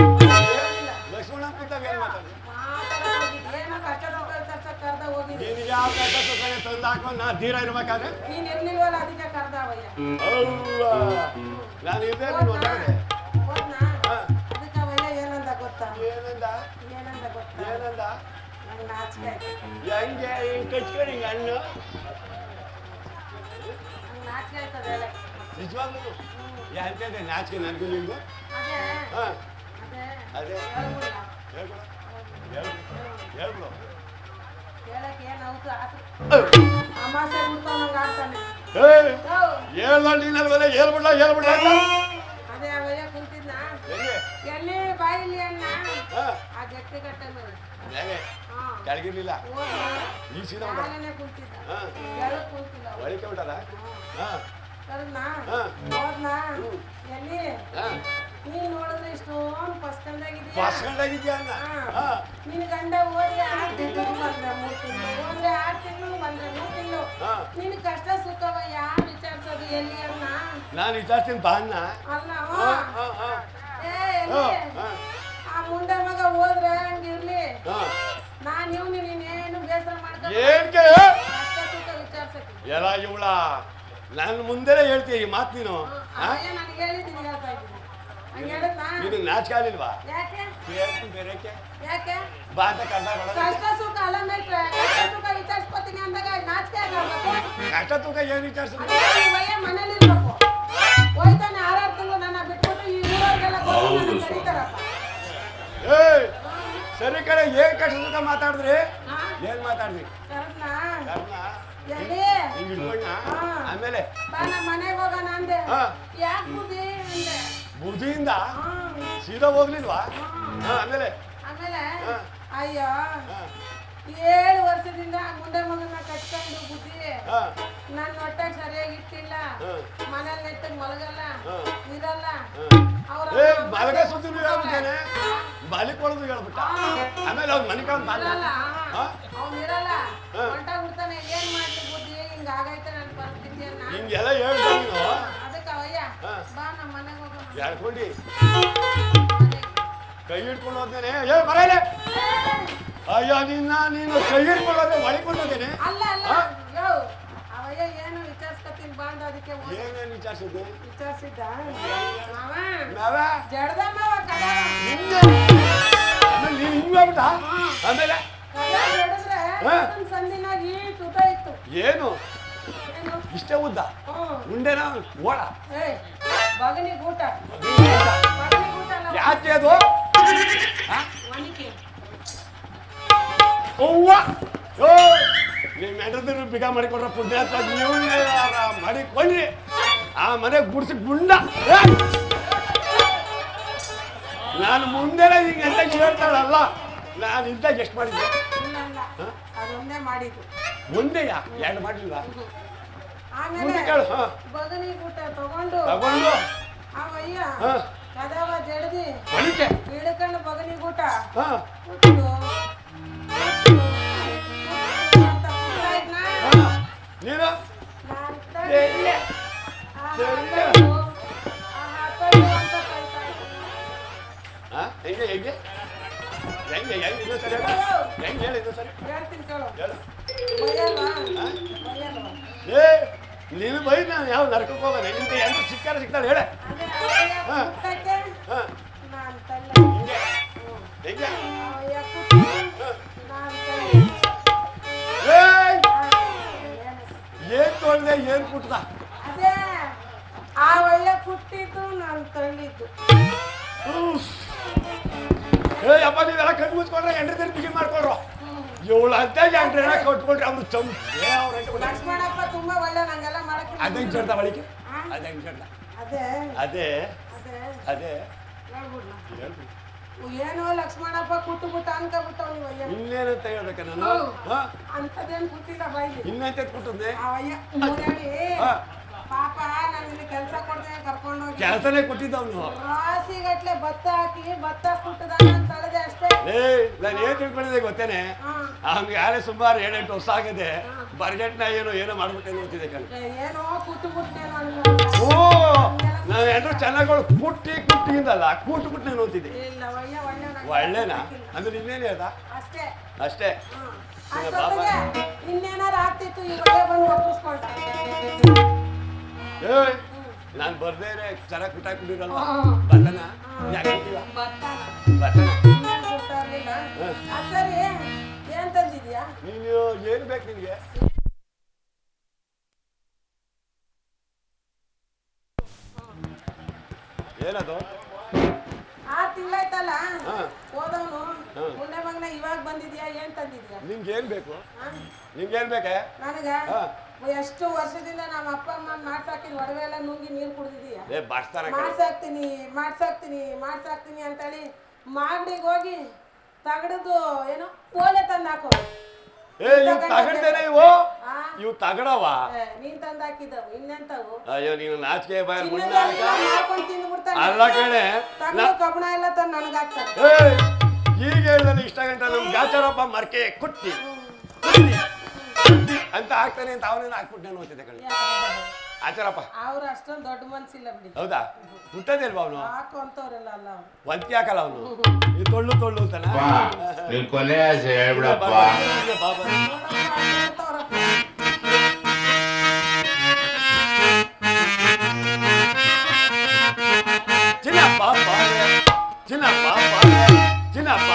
ಲಕ್ಷ್ಮಣ ಕೂತಾಗ ಏನ್ ಮಾತಾಡ್ದೆ ಏನೋ ಕಷ್ಟ ಸುಖ ಚರ್ಚೆ ಕರ್ದ ಹೋಗಿದ್ದೆ ನೀನು ಯಾವ ಕಷ್ಟ ಸುಖನೆ ತಂದು ಹಾಕೊಂಡು ನಾ ಧೀರ ಇರ್ಬೇಕಾದ್ರೆ ನೀನ್ ಇರ್ಲಿಲ್ವಲ್ಲ ಅದಕ್ಕೆ ಕರ್ದವಯ್ಯ ಅವ್ವಾ ನಾನು ಇದ್ದೆ ನೀನು ಒಟ್ಟಾಗದೆ ಹೋದ್ನಾ ಅದಕ್ಕೆ ಅವಯ್ಯ ಏನಂದ ಗೊತ್ತಾ ಏನಂದ ಏನಂದ ಗೊತ್ತಾ ಏನಂದ ನಂಗೆ ನಾಚಿಕೆ ಆಯ್ತು ಹೆಂಗೆ ಹಿಂಗೆ ಕಚ್ಕೊಂಡು ಹಿಂಗೆ ಹಣ್ಣು ನಂಗೆ ನಾಚಿಕೆ ಆಯ್ತದ ಹೇಳ ನಿಜವಾಗ್ಲೂ ಎಂತದೆ ನಾಚಿಕೆ ನನಗೂ ನಿಮಗೂ ಅದೇ ಹಾಂ ಅದೇ ಅದೇ ಹೇಳ್ಬಿಡ ಹೇಳ್ಬಿಡು ಹೇಳ್ಬಿಡು ಹೇಳಕ್ಕೆ ಏನು ಹೌದು ಅಮಾಸೆ ಬಿಡ್ತಾವ ನಂಗೆ ಆಡ್ತಾನೆ ಹೇಳ್ದ ನೀನಲ್ವಲ್ಲ ಹೇಳ್ಬಿಡ್ಲ ಅದೇ ಅವಯ್ಯ ಕುಂತಿದ್ನ ಎಲ್ಲಿ ಎಲ್ಲಿ ಬಾಯಿಲಿ ಅಣ್ಣ ಹಾಂ ಆ ಗಟ್ಟಿ ಕಟ್ಟೆ ಮೇಲೆ ಹೇಗೆ ಕೆಳಗಿರ್ಲಿಲ್ಲ ಈ ಸೀದಾ ನಾನೇ ಕುಂತಿದ್ದ ಹಾಂ ಕೆಳಗೆ ಕುಂತಿಲ್ಲ ಒಳಗೆ ಬಿಟ್ಟದ ಹಾಂ ಕರೆದ್ನಾ ಹಾಂ ಹೋದ್ನಾ ಎಲ್ಲಿ ಹಾಂ ನೀನ್ ನೋಡಿದ್ರೆ ಇಷ್ಟೊಂದು ಪಸ್ಕಂದಾಗಿದೀಯ ಬಸ್ಕೊಂಡಾಗಿದ್ಯಾ ಅನ್ನ ಹಾಂ ನಿನ್ ಗಂಡ ಹೋದ್ರೆ 6 ತಿಂಗಳು ಬಂದ್ರೆ 3 ತಿಂಗಳು ಹೋದ್ರೆ 6 ತಿಂಗಳು ಬಂದ್ರೆ 3 ತಿಂಗಳು ಹಾಂ ನಿನ್ ಕಷ್ಟ ಸುಖವ ಯಾರು ವಿಚಾರಿಸೋದು ಎಲ್ಲಿ ಅನ್ನ ನಾನು ವಿಚಾರಿಸ್ತೀನಿ ಬಾ ಅನ್ನ ಅಲ್ಲ ಹಾಂ ಹಾಂ ಹಾಂ ಏ ಎಲ್ಲಿ ಹಾಂ ಆ ಮುಂಡೆ ಮಗ ಹೋದ್ರೆ ಹಂಗಿರ್ಲಿ ಹಾಂ ನಾನ್ ಇವ್ನು ನೀನೇನು ಬೇಸರ ಮಾಡ್ಕೊಂಡು ಏನ್ಕೆ ಕಷ್ಟ ಸುಖ ವಿಚಾರಿಸಕ್ಕೆ ಎಲ್ಲ ಇವಳ ನಾನು ಮುಂದೆನೇ ಹೇಳ್ತೀಯ ಈ ಮಾತು ನೀನು ನನಗೆ ಹೇಳಿದ್ದೀನಿ ಹೇಳ್ತಾ ಇದ್ದೀನಿ ಹಂಗೆ ಹೇಳತ್ನಾ ನೀನು ನಾಚಿಕೆ ಆಗಲಿಲ್ವಾ ಯಾಕೆ ಬೇರೆಕ್ಕೆ ಯಾಕೆ ಬಾ ಅಂತ ಕರ್ದಾಗ ಕಷ್ಟ ಸುಖ ಅಲ್ಲ ಮೇಟ್ರೆ ಕಷ್ಟ ಸುಖ ವಿಚಾರಿಸ್ಕೊತೀನಿ ಅಂದಾಗ ನಾಚಿಕೆ ಆಗಬೇಕು ಕಷ್ಟ ತೂಕ ಏನು ವಿಚಾರಿಸಿದ್ರು ವಯ್ಯ ಮನೇಲಿ ಇರ್ಬೇಕು ಹೋಯ್ತಾನೆ 6 ತಿಂಗಳು ನನ್ನ ಬಿಟ್ಬಿಟ್ಟು ಈ ಊರವ್ರಿಗೆಲ್ಲ ಕರೀತಾರಪ್ಪ ಏಯ್ ಸರಿ ಕಡೆ ಏನ್ ಕಷ್ಟ ಸುಖ ಮಾತಾಡಿದ್ರಿ ಏನ್ ಮಾತಾಡಿದ್ರಿ ಕರೆದ್ನಾ ಕರ್ನ ಎಲ್ಲಿ ಹಿಂಗ್ ಹಿಡ್ಕೊಂಡ ಆಮೇಲೆ ಬಾ ನಮ್ಮ ಮನೆಗೆ ಹೋಗೋಣ ಅಂದೆ ಹಾ. ಯಾಕೆ ಬುದ್ಧಿ ಅಂದೆ ಬುದ್ಧಿಯಿಂದ ಹಾ. ಸೀದಾ ಹೋಗ್ಲಿಲ್ವಾ ಆಮೇಲೆ ಆಮೇಲೆ ಹಾ. ಅಯ್ಯೋ ಹಾ. 7 ವರ್ಷದಿಂದ ಮುಂಡೆ ಮಗನ ಕಟ್ಕೊಂಡು ಬುದ್ಧಿ ಹಾ. ನನ್ನ ಹೊಟ್ಟೆಗೆ ಸರಿಯಾಗಿ ಇಟ್ಟಿಲ್ಲ ಹಾ. ಮನೇಲಿ ನೆಟ್ಟಗೆ ಮಲಗಲ್ಲ ಹಾ. ಇರಲ್ಲ ಅವ್ರ ಏ ಮಲಗ ಸುದ್ದಿ ಹೇಳ್ಬಿಟ್ಟೇನೆ ಬಾಲಿಕೊಳದು ಹೇಳ್ಬಿಟ್ಟ ಆಮೇಲೆ ಅವ್ನ ಮನೆ ಕಡೆ ಇರಲ್ಲ ಹಾ? ಅವ್ನು ಇರಲ್ಲ ಹಾ. ಹೊಂಟಾಗ್ಬಿಡ್ತಾನೆ ಏನ್ ಮಾಡ್ಲಿ ಬುದ್ಧಿ ಹಿಂಗ ಆಗೈತೆ ನನ್ನ ಪರಿಸ್ಥಿತಿಯನ್ನ ಹಿಂಗೆಲ್ಲ ಹೇಳ್ದ ನೀನು ಅದಕ್ಕೆ ಅವಯ್ಯ ಹಾ. ಬಾ ನಮ್ಮ ಮನೆಗೆ ಹೋಗೋಣ ಹೇಳ್ಕೊಂಡಿ ಮನೆಗೆ. ಕೈ ಹಿಡ್ಕೊಂಡು ಹೋದ್ನೇನೆ ಏ ಬರಲ್ಲ ಅಯ್ಯೋ ನೀನು ಕೈ ಹಿಡ್ಕೊಂಡು ಹೋದ್ರೆ ಹೊಳಿಕೊಂಡೋದೇನೆ ಅಲ್ಲ ಅಲ್ಲ ಹಾ? ಯೋ ಅವಯ್ಯ ಏನು ವಿಚಾರಿಸ್ಕೊತೀನಿ ಬಾಂದ ಅದಕ್ಕೆ ಏನೇನು ವಿಚಾರಿಸಿದ್ದೆ ವಿಚಾರಿಸಿದ್ದ ಮಾವ ನಾವ ಜಡ್ದಮ್ಮವ ಕದ ನಿನ್ನೆ ಆಮೇಲೆ ನೀನು ಹಿಂಗ್ ಮಾಡ್ಬಿಟ್ಟ ಆಮೇಲೆ ಕದ ಜಡಿದ್ರೆ ಹಾ. ಅದನ್ ಸಂದಿನಾಗ ಈ ತುಟ ಇತ್ತು ಏನು ಏನು ಇಷ್ಟೇ ಉದ್ದ ಹ್ಮ್ ಉಂಡೆನ ಓಡ ಏಯ್ ಬಗನಿ ಗೂಟ ಬಗನಿ ಗೂಟ ಅಲ್ಲ ಯಾಕೆ ಅದು ಒಣಿಕೆ ಅವ್ವ ಓ ನಿಮ್ಮ ಹೆಂಡತಿರು ಬಿಗ ಮಾಡಿಕೊಡ್ರ ಪುಣ್ಯ ಅಂತ ನೀವು ಮಾಡಿಕೊಂಡ್ರಿ ಆ ಮನೆ ಗುಡ್ಸಿ ಗುಂಡ ಏ! ನಾನು ಮುಂದೆನೆ ಹಿಂಗೆ ಅಂತ ಹೇಳ್ತಾಳಲ್ಲ ನಾನು ಇಂತ ಎಷ್ಟು ಮಾಡಿದ್ದೆ ಇಲ್ಲ ಇಲ್ಲ ಅದೊಂದೇ ಮಾಡಿದ್ದು ಮುಂದೆಯಾ ಎರಡು ಮಾಡಲಿಲ್ವಾ ಆಮೇಲೆ ಮುಂದೆ ಕೇಳು ಹಾ ಬಗನಿ ಗೂಟ ತಗೊಂಡು ತಗೊಂಡು ಅವಯ್ಯ ಹಾ ಕದವ ಜಡ್ದಿ ಹೊಡಿತೆ ಹಿಡ್ಕೊಂಡು ಬಗನಿ ಗೂಟ ಹಾ ಕುಟ್ಟು ಅಂತ ಕುಟ್ತಾ ಇದ್ನ ಹಾ ನೀನು ನಾನ್ ಎಲ್ಲಿ? ಎಲ್ಲಿ? ಹಾಕೊಂಡು ಅಂತ ಕಳ್ತಾ ಇದ್ದೆ. ಹಾ ಹೆಂಗೆ ಹೆಂಗೆ ಹೆಂಗೆ ಹೆಂಗೆ ಇನ್ನೂ ಸರಿ ಹೆಂಗೆ ಹೇಳಿ ಇನ್ನೂ ಸರಿ ಹೇಳ್ತೀನಿ ಕೇಳು ಹೇಳು ಬಯ್ಯಲ್ವಾ ಹಾ? ಬಯ್ಯಲ್ವಾ ಏ ನೀನು ಬೈ ನಾನು ಯಾವ ನರಕಕ್ಕೆ ಹೋಗೋಣ ನಿಂತ ಎಲ್ಲರೂ ಸಿಗ್ತಾಳೆ ಹೇಳೆ ಅದೇ ಅವಯ್ಯ ಹಾ. ಕುಟ್ಟಕ್ಕೆ ಹಾ ನಾನ್ ತಳ್ಳೆ ಹಿಂಗೆ ಹೆಂಗೆ ಅವಯ್ಯ ಕುಟ್ಟು ನಾನ್ ತಳ್ಳೆ ಏಯ್ ಏನು? ಏನ್ ತೊಳ್ದೆ ಏನ್ ಕುಟ್ದ ಅದೇ ಅವಯ್ಯ ಕುಟ್ಟಿದ್ದು ನಾನು ತಳ್ಳಿದ್ದು ಏ ಅಪ್ಪ ನೀವೆಲ್ಲ ಕಣ್ಣು ಮುಚ್ಕೊಂಡ್ರೆ ಎಂಟ್ರಿ ಬಿಗಿ ಮಾಡ್ಕೊಳ್ರು ಇವಳು ಅಂತ ಎಂಟ್ರಿ ಕಟ್ಕೊಂಡ್ರೆ ಅವ್ರು ಚಮ್ ಏ ಅವ್ರ ಲಕ್ಷ್ಮಣಪ್ಪ ತುಂಬಾ ಒಳ್ಳೆ ನಂಗೆಲ್ಲ ಮಾಡಕ್ಕೆ ಅದೇ ಹೆಂಗ್ ಚಡ್ದ ಬಳಿಕೆ ಅದೇ ಹೆಂಗ್ ಚಡ್ದ ಅದೇ ಅದೇ ಅದೇ ಅದೇ ಹೇಳ್ಬಿಡ್ಲ ಹೇಳ್ಬಿಡು. ಏನೋ ಲಕ್ಷ್ಮಣಪ್ಪ ಕುಟ್ಟು ಬಿಟ್ಟ ಅನ್ಕೊಬಿಟ್ಟವ್ ನೀವು ಅಯ್ಯ ಇನ್ನೇನಂತ ಹೇಳ್ಬೇಕ ನಾನು ಹಾ ಅಂತದೇನ್ ಕುಟ್ಟಿಲ್ಲ ಬೈಲಿ ಇನ್ನಂತ ಕುಟ್ಟದ್ನೆ ಅವಯ್ಯ ಮುರಳಿ ಹಾ ಪಾಪ ನಾನು ಇಲ್ಲಿ ಕೆಲಸ ಕೊಡ್ದೆ ಕರ್ಕೊಂಡು ಹೋಗಿ ಕೆಲಸನೇ ಕೊಟ್ಟಿದ್ದವನು ರಾಸಿಗಟ್ಲೆ ಭತ್ತ ಹಾಕಿ ಭತ್ತ ಕುಟ್ಟದಾಗ ಅಂತ ತಳದೆ ಅಷ್ಟೇ ಏ ನಾನು ಏನ್ ತಿಳ್ಕೊಂಡಿದ್ದೆ ಗೊತ್ತೇನೆ ಹಾ. ಅವ್ನಿಗೆ ಯಾರೇ ಸುಮಾರು 7-8 ವರ್ಷ ಆಗಿದೆ ಬರ್ಗೆಟ್ನ ಏನೋ ಮಾಡ್ಬೇಕಂತ ಓದ್ತಿದ್ದೆ ಕಣ ಏನೋ ಕುಟ್ಟು ಬಿಟ್ನೇನೋ ಓ ನಾವು ಎಲ್ಲರೂ ಚೆನ್ನಾಗಳು ಕುಟ್ಟಿ ಕುಟ್ಟಿಯಿಂದಲ್ಲ ಕೂಟು ಕುಟ್ಟು ನಾನು ಓದ್ತಿದ್ದೆ ಇಲ್ಲ ಒಳ್ಳೆ ಒಳ್ಳೆ ನಂಗೆ ಒಳ್ಳೆನಾ ಅಂದ್ರೆ ಇನ್ನೇನು ಹೇಳ್ದ ಅಷ್ಟೇ ಅಷ್ಟೇ ಅಷ್ಟೊತ್ತಿಗೆ ಇನ್ನೇನಾರು ಆಗ್ತಿತ್ತು ಈ ಒಳ್ಳೆ ಬಂದು ಒಪ್ಪಿಸ್ಕೊಂಡ ಏ ನಾನು ಬರ್ದೇನೆ ಚೆನ್ನಾಗಿ ಕುಟ್ಟಾಕ್ ಕುಟ್ಟಿರಲ್ವಾ ಹಾ. ಬತ್ತನ ಯಾಕೆ ಕುಟ್ಟಿಲ್ಲ ಭತ್ತನ ಬತ್ತನ ಇನ್ನೇನು ಗೊತ್ತಾ ಇರ್ಲಿಲ್ಲ ಅದ್ ಸರಿ ಏನ್ ತಂದಿದ್ಯಾ ನೀನು ಏನು ಬೇಕು ನಿನಗೆ ಏನದು 6 ತಿಂಗಳಾಯ್ತಲ್ಲ ಹಾ. ಹೋದವನು ಹಾ. ಮುಂದೆ ಮಗನ ಇವಾಗ ಬಂದಿದ್ಯಾ ಏನ್ ತಂದಿದ್ಯಾ ನಿಮ್ಗೆ ಏನ್ ಬೇಕು ಹಾ? ನಿಮ್ಗೆ ಏನ್ ಬೇಕೆ ನನಗ ಹಾ. ಎಷ್ಟು ವರ್ಷದಿಂದ ನಮ್ಮ ಅಪ್ಪ ಅಮ್ಮ ಮಾಡ್ಸಾಕಿದ್ ಒಡವೆ ಎಲ್ಲ ನುಂಗಿ ನೀರು ಕುಡ್ದಿದೀಯ ಏ ಬಾಡ್ಸ್ತಾರ ಮಾಡ್ಸಾಕ್ತೀನಿ ಅಂತೇಳಿ ಮಾಗಡಿಗೆ ಹೋಗಿ ತಗಡದು ಏನೋ ಓಲೆ ತಂದು ಹಾಕೋ ಏ ಇವ್ ತಗಡ್ದೇನೆ ಇವು ತಗಡವ ನೀನ್ ತಂದು ಹಾಕಿದ್ದವು ಇನ್ನೆಂತವು ಅಯ್ಯೋ ನೀನು ನಾಚಿಕೆ ಬಾಯ ಮುಂದೆ ಮಾಡ್ಕೊಂಡು ತಿಂದ್ಬಿಡ್ತಾನೆ ಅಲ್ಲ ಕಣೆ ತಗಡು ಕಬ್ಬಣ ಎಲ್ಲ ತಂದು ನನಗೆ ಹಾಕ್ತಾರೆ ಏ ಈಗ ಹೇಳ್ದಲ್ಲಿ ಇಷ್ಟ ಗಂಟೆ ನಮ್ ಗಾಚಾರಪ್ಪ ಮರ್ಕೆ ಕುಟ್ಟಿ ಕುಟ್ಟಿ ಕುಟ್ಟಿ ಅಂತ ಹಾಕ್ತಾನೆ ಅಂತ ಅವನೇನು ಹಾಕ್ಬಿಟ್ಟು ನಾನು ಓದ್ತಿದ್ದೆ ಕಣೆ ಆಚಾರಪ್ಪ ಅವ್ರು ಅಷ್ಟೊಂದು ದೊಡ್ಡ ಮನ್ಸಿಲ್ಲ ಬಿಡಿ ಹೌದಾ ಹುಟ್ಟದಿಲ್ವಾ ಅವನು ಹಾಕು ಅಂತವ್ರೆಲ್ಲ ಅಲ್ಲ ಅವ್ರು ವಂತಿ ಹಾಕಲ್ಲ ಅವನು ಈ ತೊಳ್ಳು ಅಂತಾನ ನೀನ್ ಕೊನೆ ಆಸೆ ಹೇಳ್ಬಿಡಪ್ಪ ಚಿನ್ನಪ್ಪ ಬಾರೆ ಚಿನ್ನಪ್ಪ ಚಿನ್ನಪ್ಪ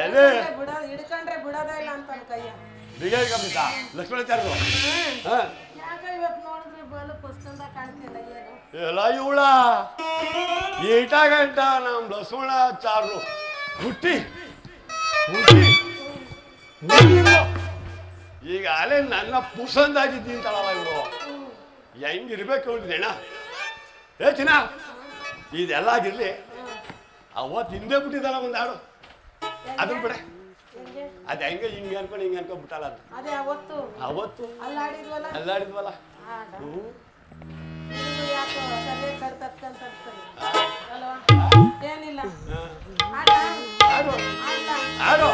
ಎಲೆ ಹಿಡ್ಕೊಂಡ್ರೆ ಬಿಡೋದೇ ಇಲ್ಲ ಅಂತ ಕೈಯ ಬಿಗೇರ್ ಕಂಬಿತ ಲಕ್ಷ್ಮಣಾಚಾರ್ಯರು ಯಾಕೆ ಇವತ್ತು ನೋಡಿದ್ರೆ ಬಲು ಪುಸ್ತಕ ಕಾಣ್ತಿಲ್ಲ ಏನು ಎಲ್ಲ ಇವಳ ಈಟ ಗಂಟ ನಮ್ಮ ಲಕ್ಷ್ಮಣಾಚಾರ್ಯರು ಹುಟ್ಟಿ ಹುಟ್ಟಿ ಈಗ ಅಲ್ಲೇ ನನ್ನ ಪುಸಂದಾಗಿದ್ದೀನಿ ತಳವ ಇವರು ಹೆಂಗಿರ್ಬೇಕು ಹೇಳಿದೇಣ ಏ ಚಿನ್ನ ಇದೆಲ್ಲ ಆಗಿರ್ಲಿ ಅವತ್ತು ಹಿಂದೆ ಬಿಟ್ಟಿದ್ದಲ್ಲ ಒಂದು ಹಾಡು ಅದನ್ನ ಬಿಡ ಅದ ಹೆಂಗೆ ಹಿಂಗೆ ಅನ್ಕೊಂಡು ಹಿಂಗೆ ಅನ್ಕೊಂಡ್ಬಿಟ್ಟಲ್ಲ ಅಂತ ಅದೇ ಅವತ್ತು ಅವತ್ತು ಅಲ್ಲಾಡಿದ್ವಲ್ಲ ಅಲ್ಲಾಡಿದ್ವಲ್ಲ ಯಾಕೋ ಸರಿ ಕಡ್ತಕ್ಕಂತ ಅಲ್ವಾ ಏನಿಲ್ಲ ಹಾಡು ಆಟ ಹಾಡು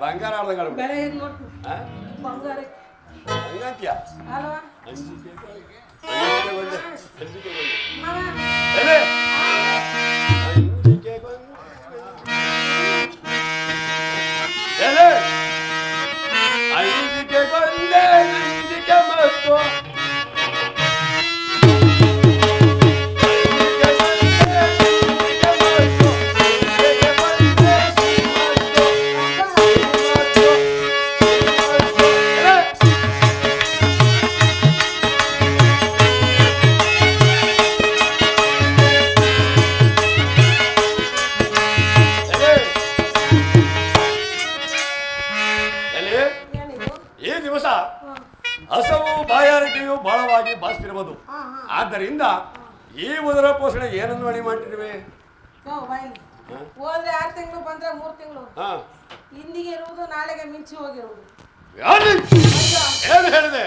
ಬಂಗಾರ ಬಂಗಾರ ಬೆಳೆ ಹೆಂಗ್ ನೋಡ್ತು ಬಂಗಾರ ಹಂಗಂತೀಯ ಅಲ್ವಾ ಮಾವ ಅಂಜಿಕೆ ಗೊಂದೆ ನಂಜಿಕೆ ಮತ್ತು ಹಸವು ಬಾಯಾರಿಕೆಯು ಬಹಳವಾಗಿ ಬಾಸ್ತಿರಬಹುದು. ಆದ್ದರಿಂದ ಈ ಉದರ ಪೋಷಣೆ ಏನನ್ನು ಅಡಿ ಮಾಡಿರುವೆ? ಹೋದ್ರೆ 6 ತಿಂಗಳು ಬಂದ್ರೆ 3 ತಿಂಗಳು ಇಂದಿಗೆ ಇರುವುದು ನಾಳೆಗೆ ಮಿಂಚಿ ಹೋಗಿರುವುದು. ಏನು ಹೇಳಿದೆ?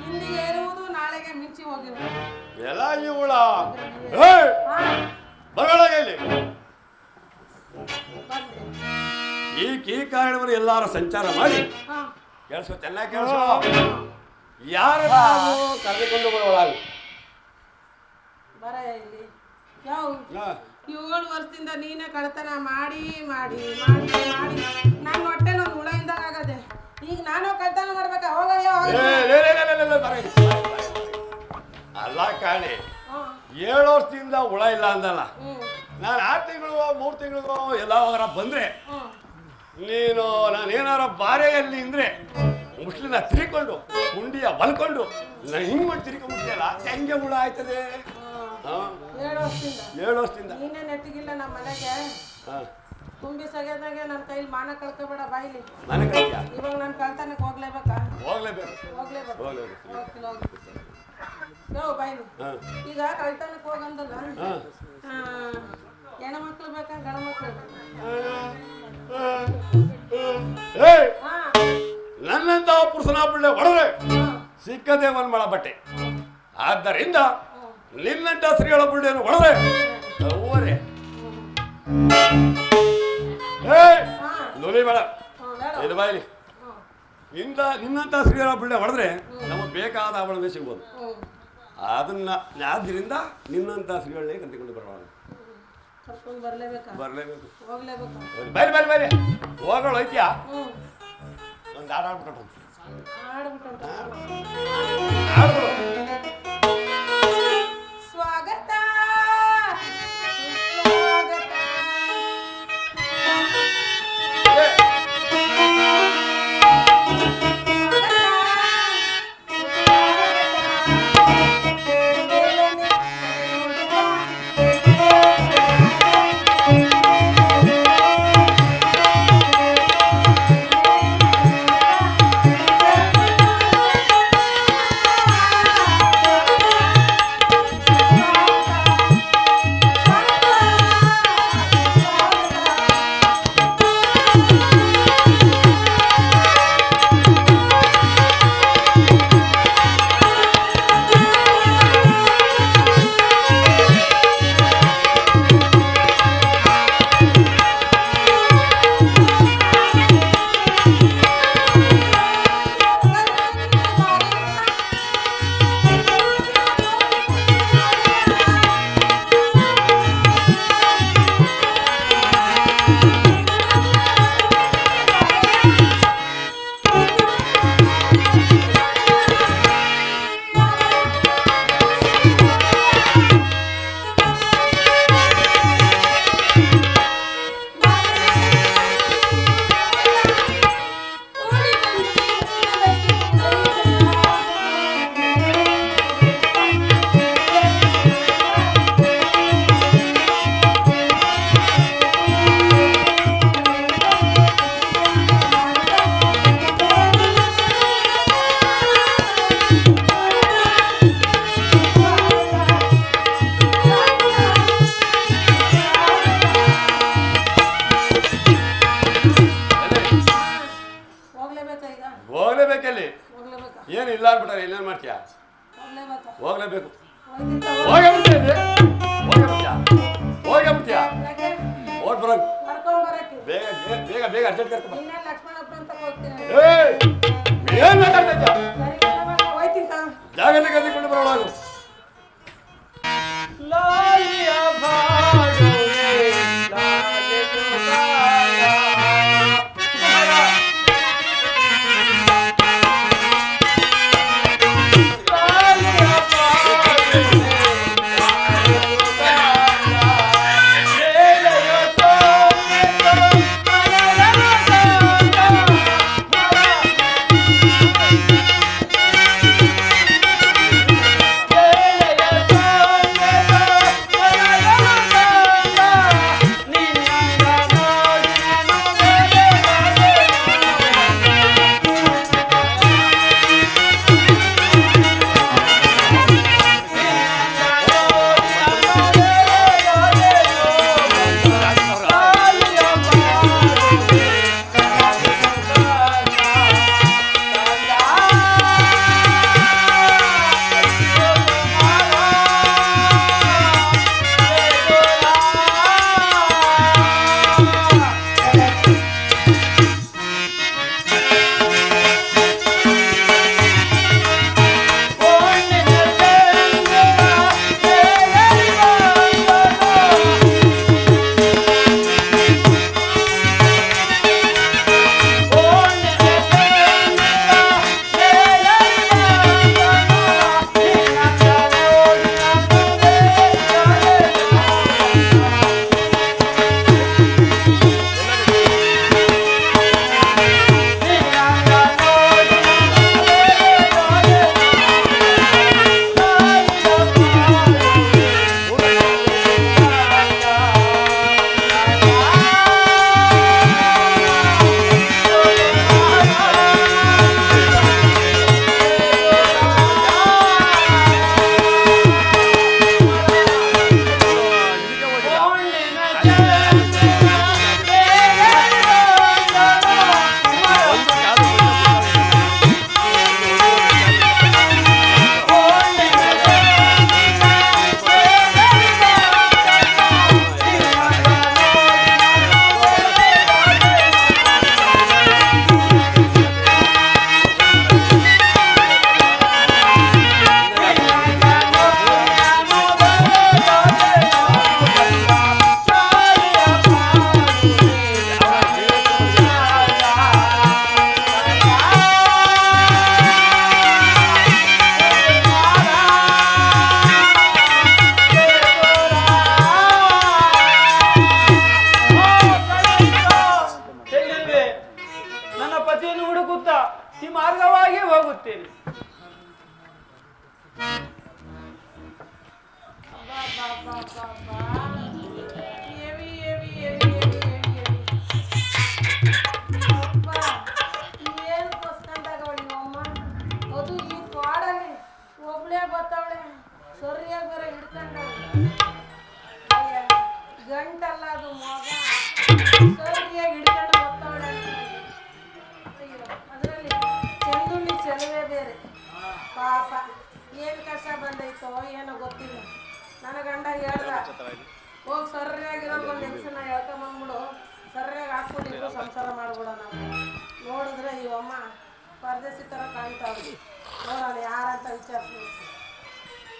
ಇಂದಿಗೆ ಇರುವುದು ನಾಳೆ ನಾಳೆಗೆ ಮಿಂಚಿ ಹೋಗಿವೆ. ಎಲ್ಲ ಇವಳ ಬರೊಳಗೆ ಇಲ್ಲಿ ಈ ಕಾರಣವರು ಎಲ್ಲಾರು ಸಂಚಾರ ಮಾಡಿ ಕೇಳಿಸೋ, ಚೆನ್ನಾಗಿ ಕೇಳಿಸೋ. ಯಾರು ಕರೆದುಕೊಂಡು ಬರೋಳಾಗ ಬರ ಇಲ್ಲಿ ಯಾವ 7 ವರ್ಷದಿಂದ ನೀನೇ ಕಳ್ತನ ಮಾಡಿ ಮಾಡಿ ಮಾಡಿ ಮಾಡಿ ನನ್ನ ಹೊಟ್ಟೆ ಒಂದು ಹುಳ ಇದ್ದಾಗ ಆಗದೆ. ಈಗ ನಾನು ಕಳ್ತನ ಮಾಡ್ಬೇಕಾ? ಅಲ್ಲ ಕಾಣೆ, 7 ವರ್ಷದಿಂದ ಹುಳ ಇಲ್ಲ ಅಂದಲ್ಲ. ನಾನು 6 ತಿಂಗಳು 3 ತಿಂಗಳು ಎಲ್ಲಾರ ಬಂದ್ರೆ ನೀನು ನಾನೇನಾರ ಬಾರೆಯಲ್ಲಿ ಅಂದ್ರೆ ಮುಸ್ಲಿನ ತಿರ್ಕೊಂಡು ಗುಂಡಿಯ ಬಲ್ಕೊಂಡು ನಾನು ಹಿಂಗ್ ಮಾಡಿ ತಿರ್ಕೊಂಡ್ಬಿಟ್ಟಿಯಲ್ಲ, ಹೆಂಗೆ ಹುಳ ಆಯ್ತದೆ? 7 ವರ್ಷದಿಂದ ನೀನೇ ನೆಟ್ಟಿಗಿಲ್ಲ ನಮ್ಮ ಮನೆಗೆ ತುಂಬಿ ಸಗದಾಗೆ ನನ್ನ ಕೈಲಿ ಮಾನ ಕಳ್ಕೊಬೇಡ ಬಾಯಿಲಿ. ಮನೆ ಕಳ್ತೀಯ? ಇವಾಗ ನಾನು ಕಳ್ತನಕ್ಕೆ ಹೋಗ್ಲೇಬೇಕಾ? ಹೋಗ್ಲೇಬೇಕು. ಯೋ ಬಾಯಿಲಿ ಈಗ ಕಳ್ತನಕ್ಕೆ ಹೋಗಂದಲ್ಲ, ಹೆಣ್ಮಕ್ಳು ಬೇಕಾ ಗಂಡ ಮಕ್ಳು? ನನ್ನಂತ ಪುರುಷನ ಬಿಳ್ಳೆ ಹೊಡೆದ್ರೆ ಸಿಕ್ಕದೆ ಮನ್ಮಳ ಬಟ್ಟೆ. ಆದ್ದರಿಂದ ನಿನ್ನಂತ ಸ್ತ್ರೀಗಳ ಬುಳ್ಳೆಯನ್ನು ಹೊಡೆದ್ರೆ ಅವರೇ ನುಲಿ ಬೇಡ ಇದು ಬಾಯಿಲಿ. ನಿನ್ನಂತ ಸ್ತ್ರೀಗಳ ಬುಳ್ಳೆ ಹೊಡೆದ್ರೆ ನಮಗೆ ಬೇಕಾದ ಅವಳನ್ನೇ ಸಿಗ್ಬೋದು. ಆದ್ದರಿಂದ ನಿನ್ನಂತ ಸ್ತ್ರೀಗಳನ್ನೇ ಕರೆದುಕೊಂಡು ಬರೋಣ. ಬರ್ಲೇಬೇಕು. ಬೈಲಿ ಬೈಲಿ ಬೈಲಿ ಹೋಗೋಳು ಐತಿಯಾ? ಒಂದು ಹಾಡು ಆಡ್ಬಿಟ್ಟು ಸ್ವಾಗತ ಹೋಗ್ಲೇಬೇಕಲ್ಲಿ. ಏನು ಇಲ್ಲ ಅನ್ಬಿಟ್ಟಾರೆ, ಇನ್ನೇನು ಮಾಡ್ತೀಯಾ? ಹೋಗ್ಲೇಬೇಕು. ಹೋಗ್ಬಿಡ್ತೀಯಾ? ಹೋಗಿ ಬರೋದು ಬೇಗ ಬೇಗ ಬೇಗ ಅರ್ಜೆಂಟ್ ಕರ್ಕೊಂಡು ಏನು ಮಾತಾಡ್ತಾ ಇದ್ಯಾ? ಜಾಗರಣೆ ಕರೆದುಕೊಂಡು ಬರೋಣ. ಅದು ಈ ಕಾಡಲ್ಲಿ ಒಬ್ಳೇ ಬರ್ತಾವಳೆ ಸರಿಯಾಗಿ ಬೇರೆ ಗಂಟಲ್ಲ ಅದು ಮಗ ಸರಿಯಾಗಿ ಹಿಡ್ಕೊಂಡು ಬರ್ತಾವಳೆ. ಅಯ್ಯೋ ಅದರಲ್ಲಿ ಚೆಂದುಳ್ಳಿ ಚೆಲುವೆ ಬೇರೆ ಪಾಪ ಏನು ಕಷ್ಟ ಬಂದೈತೋ ಏನೋ ಗೊತ್ತಿಲ್ಲ. ನನ್ನ ಗಂಡ ಹೇಳ್ದ ಹೋಗಿ ಸರಿಯಾಗಿರೋ ಒಂದು ಹೆಂಗಸನ್ನ ಹೇಳ್ಕೊಂಬಂದ್ಬಿಡು ಸರಿಯಾಗಿ ಹಾಕ್ಬಿಟ್ಟಿದ್ರು ಸಂಸಾರ ಮಾಡ್ಬಿಡೋಣ. ನೋಡಿದ್ರೆ ಇವಮ್ಮ ಪರದೇಸಿ ಥರ ಕಾಣ್ತಾವ್ರಿ. ನೋಡೋಣ ಯಾರಂತ ವಿಚಾರಿಸ್ಬೇಕು.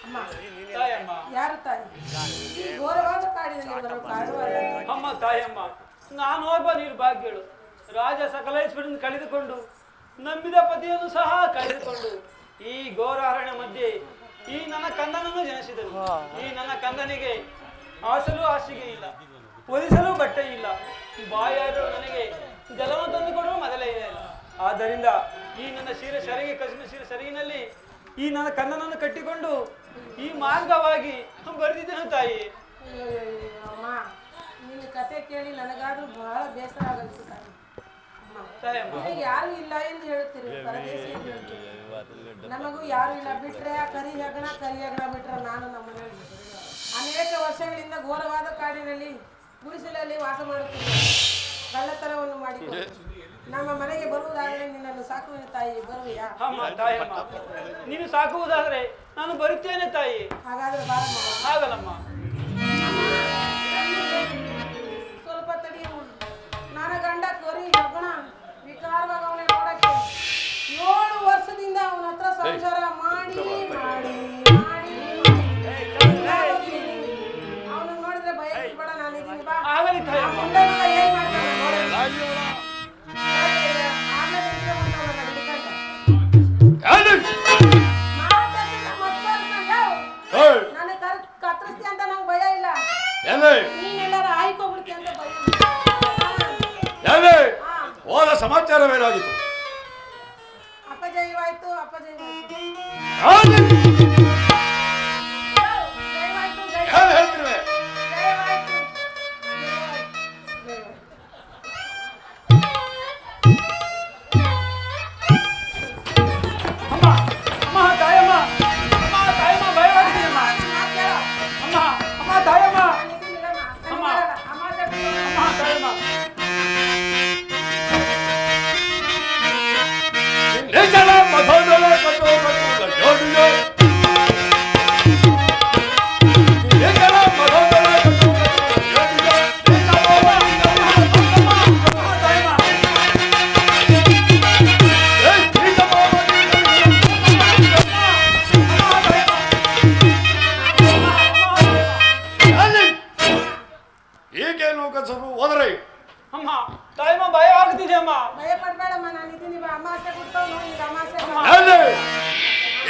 ಅಮ್ಮ ಯಾರು ತಾಯಿ ಘೋರವಾದ ಕಾಡಿನಲ್ಲಿ ಬರೋ ಕಾಡುವಾಗ ಅಮ್ಮ ತಾಯಮ್ಮ ನಾನು ಒಬ್ಬ ನಿರ್ಭಾಗ್ಯಳು. ರಾಜ ಸಕಲೇಶ್ವರನ ಕಳೆದುಕೊಂಡು ನಂಬಿದ ಪತಿಯನ್ನು ಸಹ ಕಳೆದುಕೊಂಡು ಈ ಘೋರ ಅರಣ್ಯ ಮಧ್ಯೆ ಈ ನನ್ನ ಕಂದನನ್ನು ಜನಿಸಿದರು. ಈ ನನ್ನ ಕಂದನಿಗೆ ಆಸಲು ಹಾಸಿಗೆ ಇಲ್ಲ, ಒದಿಸಲು ಬಟ್ಟೆ ಇಲ್ಲ, ಬಾಯಾರು ನನಗೆ ಜಲವನ್ನು ತಂದು ಕೊಡುವ ಮೊದಲೇ ಇಲ್ಲ. ಆದ್ದರಿಂದ ಈ ನನ್ನ ಸೀರೆ ಸೆರಗಿ ಕಸಿನ ಸೀರೆ ಸೆರಗಿನಲ್ಲಿ ಈ ನನ್ನ ಕನ್ನನನ್ನು ಕಟ್ಟಿಕೊಂಡು ಈ ಮಾರ್ಗವಾಗಿ ಬರೆದಿದ್ದೇನೆ ತಾಯಿ. ಅಮ್ಮ ನಿನ್ನ ಕತೆ ಕೇಳಿ ನನಗಾದ್ರೂ ಬಹಳ ಬೇಸರ ಆಗೋಯ್ತು ತಾಯಿ. ಯಾರು ಇಲ್ಲ ಎಂದು ಹೇಳ್ತೀರಿ, ಪರದೇಶಿ ಎಂದು ಹೇಳ್ತೀರಿ. ನಮಗೂ ಯಾರು ಇಲ್ಲ ಬಿಟ್ರೆ ಕರಿ ಹೆಗಣ ಬಿಟ್ರೆ ನಾನು ನಮ್ಮ ಮನೆಯಲ್ಲಿ ಅನೇಕ ವರ್ಷಗಳಿಂದ ಘೋರವಾದ ಕಾಡಿನಲ್ಲಿ ಗುಡಿಸಲಲ್ಲಿ ವಾಸ ಮಾಡುತ್ತೇನೆ. ಕಳ್ಳತನವನ್ನು ಮಾಡಿಕೊಂಡು ನಮ್ಮ ಮನೆಗೆ ಬರುವುದಾದರೆ ನಿನ್ನನ್ನು ಸಾಕುವಿನ ತಾಯಿ, ಬರುವೆಯಾ? ನೀನು ಸಾಕುವುದಾದರೆ ನಾನು ಬರುತ್ತೇನೆ ತಾಯಿ. ಹಾಗಾದ್ರೆ ಬಾರಮ್ಮ. ಆಗಲ್ಲಮ್ಮ, ಸ್ವಲ್ಪ ತಡಿ. ನನ್ನ ಗಂಡ ಕರಿ ಹೆಗ್ಗಣ ವಿಕಾರವಾಗ ಅವನೇ ನೋಡಕ್ಕೆ 7 ವರ್ಷದಿಂದ ಅವನ ಹತ್ರ ಸಂಸಾರ ಮಾಡಿ ಅವನಿಗೆ ನೋಡಿದ್ರೆ ಭಯ ಬೇಡ. ನಾನಿದ್ದೀನಿ ಬಾ. ಏನ್ ಮಾಡ್ತಾನೆ ನನಗೆ ಕತ್ತರಿಸ್ತಿ ಅಂತ ನಂಗೆ ಭಯ ಇಲ್ಲ. ನೀನೆಲ್ಲಾರ ಆಯ್ಕೋಬಿಡ್ತಿ ಅಂತ ಭಯ. ಹೋದ ಸಮಾಚಾರವೇನಾಗಿತ್ತು? ಅಪಜಯವಾಯ್ತು. ಹೇಳ್ತಿರುವೆ.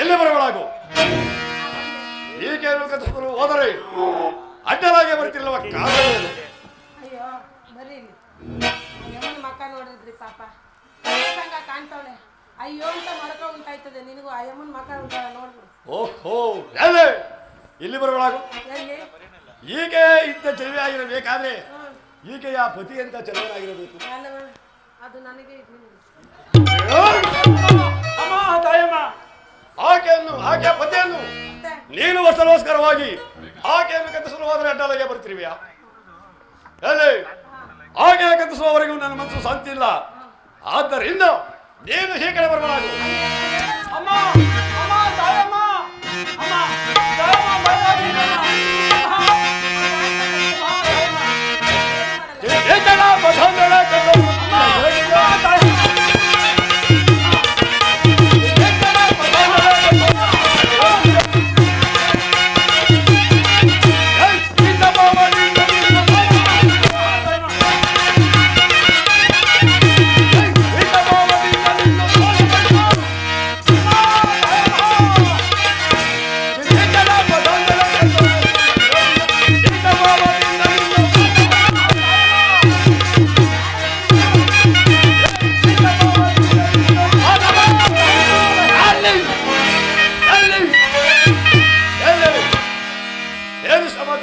ಎಲ್ಲಿ ಬರಬಾರದು? ಈಗೇನು ಕಥೆಗಳು ಹೋದರೆ ಅಡ್ಡಲಾಗೆ ಬರ್ತಿಲ್ಲವ ಕಾರಣ? ಅಯ್ಯೋ ಬರೀ ಯಮನ ಮಕ್ಕ ನೋಡಿದ್ರಿ ಪಾಪ ಸಂಗ ಕಾಣ್ತಾವಳೆ. ಅಯ್ಯೋ ಅಂತ ಮರಕ ಉಂಟಾಯ್ತದೆ ನಿನಗೂ. ಆ ಯಮನ ಮಕ್ಕ ಉಂಟಾಳ ನೋಡ್ಬಿಡು. ಓಹೋ ಇಲ್ಲಿ ಬರಬಾರದು. ಈಗ ಇಂಥ ಚೆಲುವೆ ಆಗಿರಬೇಕಾದ್ರೆ ಈಕೆಯ ಪತಿ ಅಂತ ಚೆಲುವನಾಗಿರಬೇಕು. ಅದು ನನಗೆ ಆಕೆಯ ಪತಿಯನ್ನು ನೀನು ವಸಲೋಸ್ಕರವಾಗಿ ಆಕೆಯನ್ನು ಕತ್ತಿಸಲು ಹೋದರೆ ಅಡ್ಡಲಾಗೆ ಬರ್ತಿರುವೆಯಾ? ಆಕೆಯ ಕತ್ತಿಸುವವರೆಗೂ ನನ್ನ ಮನಸ್ಸು ಶಾಂತಿ ಇಲ್ಲ. ಆದ್ದರಿಂದ ನೀನು ಈ ಕಡೆ ಬರಬಾರದು.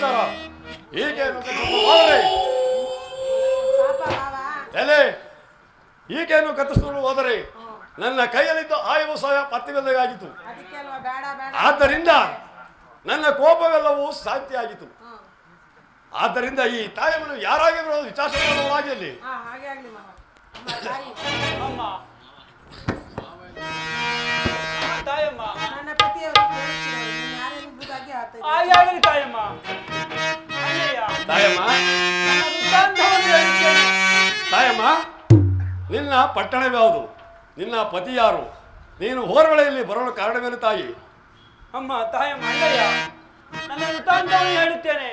ಲೆಕ್ಕಾಚಾರ. ಈಗೇನು ಹೋದರೆ ಪಾಪ ಬಾವ ಎಲೆ ಈಗೇನು ಕತ್ತಿಸಿಕೊಂಡು ಹೋದರೆ ನನ್ನ ಕೈಯಲ್ಲಿದ್ದ ಆಯುವು ಸಹ ಪತ್ತಿವೆಲ್ಲಗಾಗಿತ್ತು. ಅದಕ್ಕೆ ಅಲ್ವಾ ಬೇಡ ಬೇಡ. ಆದ್ದರಿಂದ ನನ್ನ ಕೋಪವೆಲ್ಲವೂ ಶಾಂತಿಯಾಗಿತ್ತು. ಆದ್ದರಿಂದ ಈ ತಾಯಮ್ಮನು ಯಾರಾಗಿರೋ ವಿಚಾರಿಸಬಹುದಾಗಿ ಅಲ್ಲಿ ಹಾಗೆ ಆಗ್ಲಿ ಮಾವ. ಅಮ್ಮ ತಾಯಿ ಅಮ್ಮ ತಾಯಮ್ಮ ನನ್ನ ಪತಿಯವರು ಕೇಳುತ್ತಾರೆ, ನೀನು ಯಾರೆಂಬುದಾಗಿ ಆತ ಹಾಗೆ ಆಗಲಿ ತಾಯಮ್ಮ. ಅಣ್ಣಯ್ಯ ತಾಯಮ್ಮ ನನ್ನ ವೃತ್ತಾಂತವನ್ನು ಹೇಳುತ್ತೇನೆ. ತಾಯಮ್ಮ ನಿನ್ನ ಪಟ್ಟಣವ್ಯಾವುದು, ನಿನ್ನ ಪತಿ ಯಾರು, ನೀನು ಹೋರವಳೆಯಲ್ಲಿ ಬರಲು ಕಾರಣವೇನು ತಾಯಿ? ಅಮ್ಮ ತಾಯಮ್ಮ ಅಣ್ಣಯ್ಯ ನನ್ನ ವೃತ್ತಾಂತವನ್ನು ಹೇಳುತ್ತೇನೆ,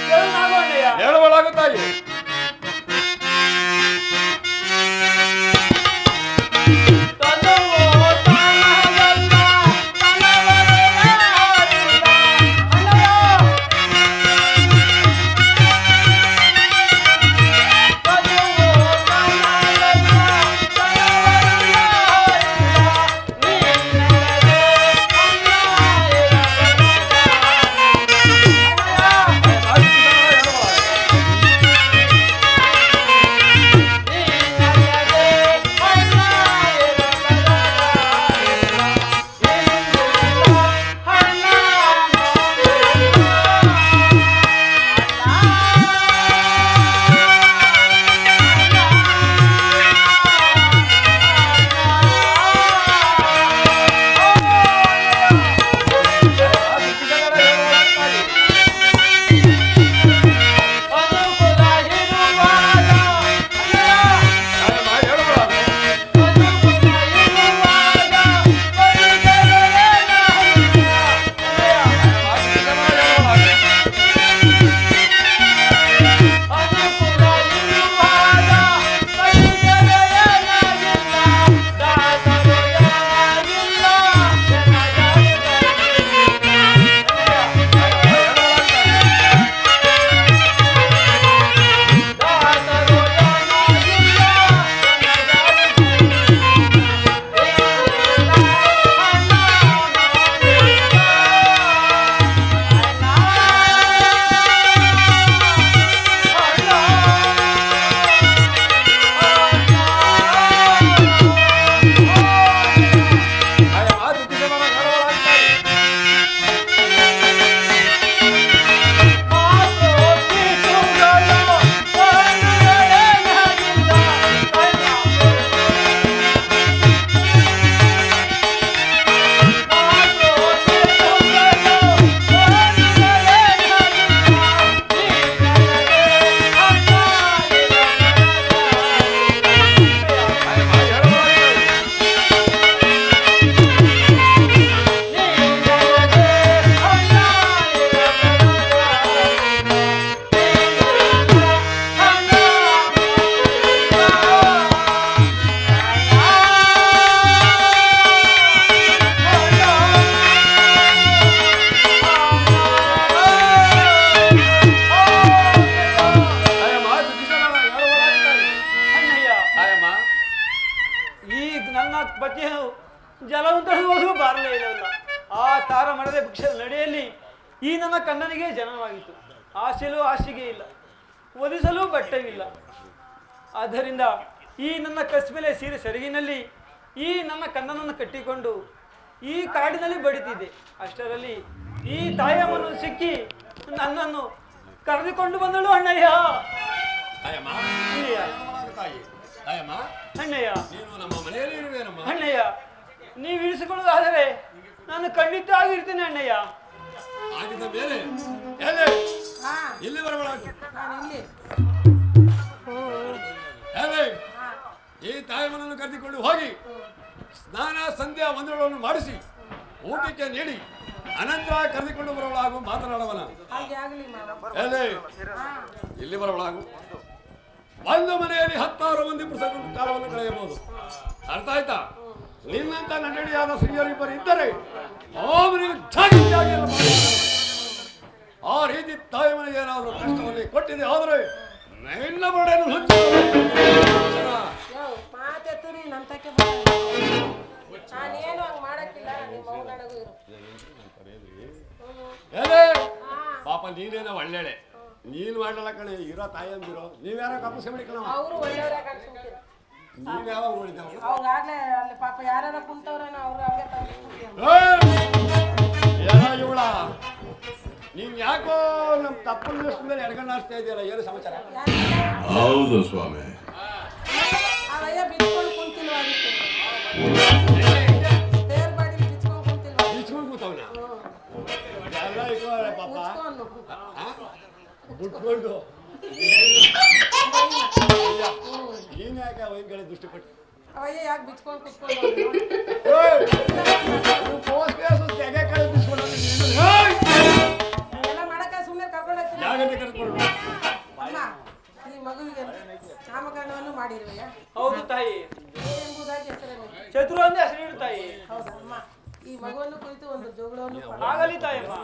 ಕೇಳು ನಾವು ಅಣ್ಣಯ್ಯ. ಹೇಳುವಳಾಗ ತಾಯಿ. ಜಲವಂತರಿಗೋದು ಬಾರಲೇ ಇಲ್ಲವಲ್ಲ. ಆ ತಾರ ಮರದ ಭಿಕ್ಷೆ ನಡೆಯಲ್ಲಿ ಈ ನನ್ನ ಕಣ್ಣನಿಗೆ ಜನವಾಗಿತ್ತು. ಆಸೆಲೂ ಹಾಸಿಗೆ ಇಲ್ಲ, ಒದಿಸಲು ಬಟ್ಟವಿಲ್ಲ. ಆದ್ದರಿಂದ ಈ ನನ್ನ ಕಸ್ಮೆಲೆ ಸೀರೆ ಸೆರಗಿನಲ್ಲಿ ಈ ನನ್ನ ಕಣ್ಣನನ್ನು ಕಟ್ಟಿಕೊಂಡು ಈ ಕಾಡಿನಲ್ಲಿ ಬಡಿತಿದ್ದೆ. ಅಷ್ಟರಲ್ಲಿ ಈ ತಾಯಮ್ಮನು ಸಿಕ್ಕಿ ನನ್ನನ್ನು ಕರೆದುಕೊಂಡು ಬಂದಳು. ಅಣ್ಣಯ್ಯ ಅಣ್ಣಯ್ಯ ಅಣ್ಣಯ್ಯ, ನೀವು ಇಳಿಸಿಕೊಳ್ಳುವುದಾದರೆ ನಾನು ಖಂಡಿತ ಆಗಿರ್ತೀನಿ ಅಣ್ಣಯ್ಯ. ಇಲ್ಲಿ ಬರಬಾರದು. ಈ ತಾಯಮ್ಮನನ್ನು ಕರೆದುಕೊಂಡು ಹೋಗಿ ಸ್ನಾನ ಸಂಧ್ಯಾ ವಂದನಗಳನ್ನು ಮಾಡಿಸಿ ಊಟಕ್ಕೆ ನೀಡಿ ಅನಂತರ ಕರೆದುಕೊಂಡು ಬರಬಾಗು ಮಾತನಾಡವನ. ಇಲ್ಲಿ ಬರಬಾಗು. ಒಂದು ಮನೆಯಲ್ಲಿ 10 ಮಂದಿ ಪುರುಷರು ಕಾಲವನ್ನು ಕಳೆಯಬಹುದು. ಅರ್ಥ ಆಯ್ತಾ? ನಿನ್ನಂತ ನನ್ನಡಿಯಾದ ಸ್ತ್ರೀಯರಿಬ್ಬರು ಇದ್ದರೆ ಆ ರೀತಿ ತಾಯಿ ಮನೆಗೆ ಏನಾದರೂ ಕಷ್ಟವನ್ನು ಕೊಟ್ಟಿದೆ ಆದರೆ ನಿನ್ನ ಬಡೇನು ನಾನೇನು ಹಂಗ್ ಮಾಡಕ್ಕಿಲ್ಲ ನಿಮ್ಮ ಮೌನಡಗು ಇರು ಏನೇ ಪಾಪ ನೀನೇನೋ ಒಳ್ಳೆಳೆ ನೀನ್ ಮಾಡಲ್ಲ ಕಣೆ ಇರೋ ತಾಯಿ ಅಂದಿರೋ ನೀವ್ಯಾರೋ ಕಪ್ಪಸ ಕಣ ಅವರು ಒಳ್ಳೆಯವ್ರ ಕಾಣಿಸ್ಕೊಂತೀರ ನೀವ್ ಯಾವಾಗ ನೋಡಿದ್ದವ ಅವ್ರಾಗ್ಲೇ ಅಲ್ಲಿ ಪಾಪ ಯಾರು ಕುಂತವ್ರೇನೋ ಅವ್ರು ಹಂಗೆ ತಂದ್ಕೊಂತೀರ ಏನೋ ಇವಳ ನೀನ್ ಯಾಕೋ ನಮ್ ತಪ್ಪನ ಮೇಲೆ ಎಡಗಣ್ಣ ಆಡ್ತಾ ಇದೆಯಲ್ಲ ಏನು ಸಮಾಚಾರ ಹೌದು ಸ್ವಾಮಿ. ಅವಯ್ಯ ಬಿಚ್ಕೊಂಡು ಕುಂತಿಲ್ವ ಅದಕ್ಕೆ ಬೇರ್ ಬಾಡಿ ಬಿಚ್ಕೊಂಡು ಕುಂತಿಲ್ವ ಬಿಚ್ಕೊಂಡು ಕೂತವನ ಎಲ್ಲ ಇಕೋ ಪಾಪ ಮುಚ್ಕೊಂಡು ಬಿಟ್ಕೊಂಡು ನೀನ್ ಯಾಕೆ ಅವನ ಕಡೆ ದೃಷ್ಟಿ ಪಟ್ಟು ಅವಯ್ಯ ಯಾಕೆ ಬಿಚ್ಕೊಂಡು ಕುತ್ಕೊಂಡು ತೆಗೆ ಕಡೆ ಬಿಸ್ಕೊಂಡು ಎಲ್ಲ ಮಾಡಕ ಸುಮ್ಮನೆ ಕರ್ಕೊಂಡು ಹೋಗ್ತೀನಿ ಜಾಗೃತಿ ಕರ್ಕೊಂಡು ಅಮ್ಮ ಈ ಮಗುವಿಗೆ ನಾಮಕರಣವನ್ನು ಮಾಡಿರುವೆಯ ಹೌದು ತಾಯಿ. ಎಂಬುದಾಗಿ ಹೆಸರನ್ನು ಚತುರು ಅಂದೇ ಹೆಸರಿಡು ತಾಯಿ. ಹೌದಾ ಅಮ್ಮ ಈ ಮಗುವನ್ನು ಕುರಿತು ಒಂದು ಜೋಗುಳವನ್ನು ಆಗಲಿ ತಾಯಮ್ಮ.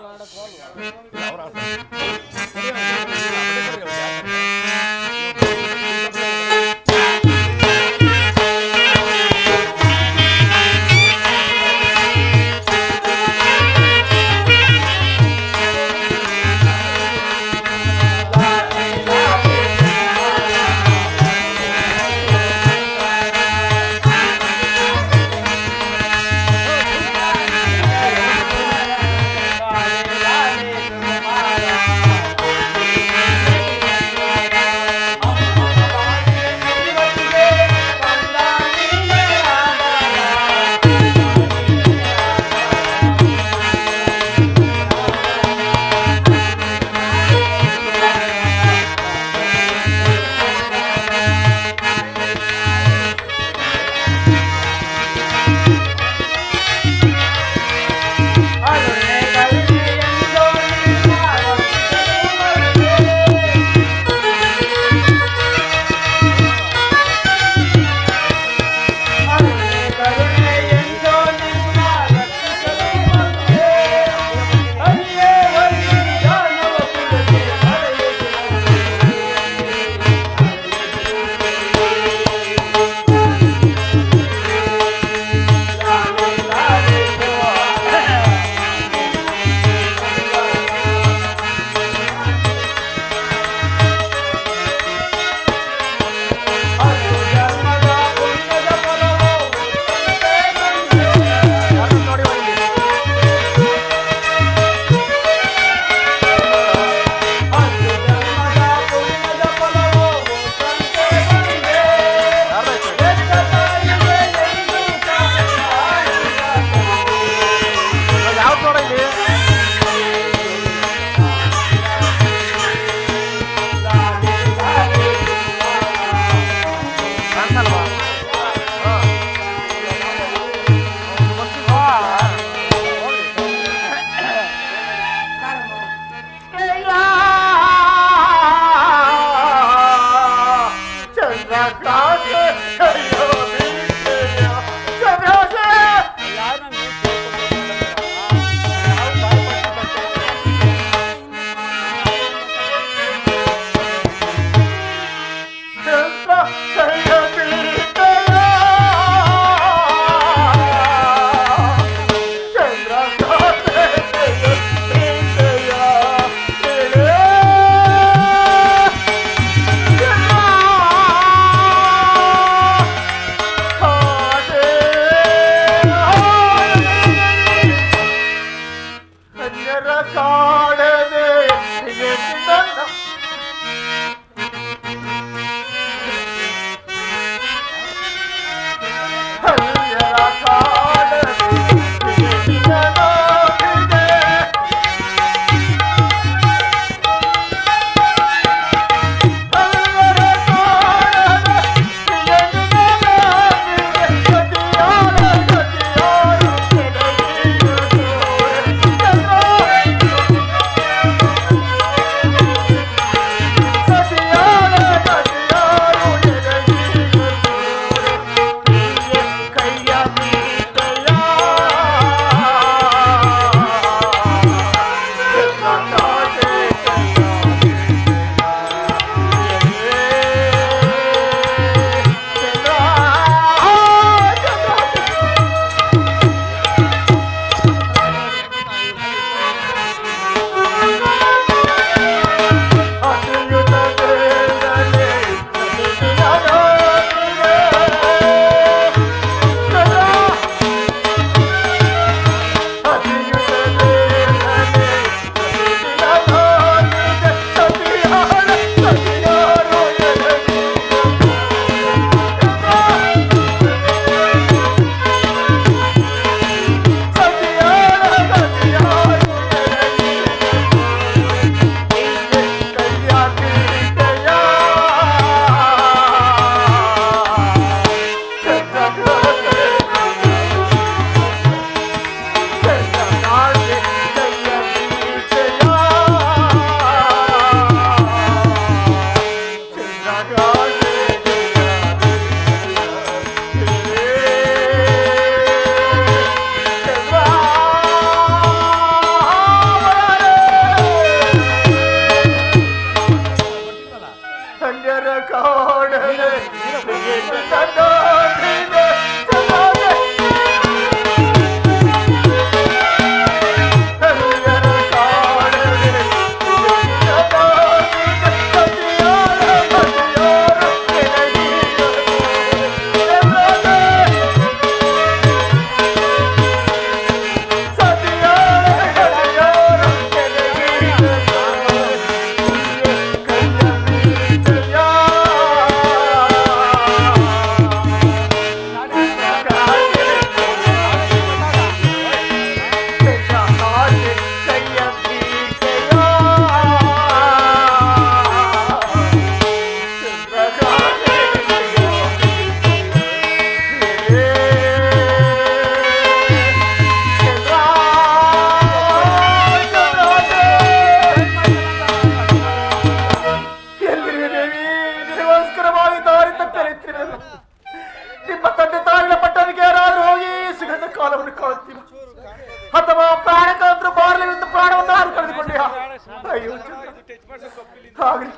ಆಗಲಿ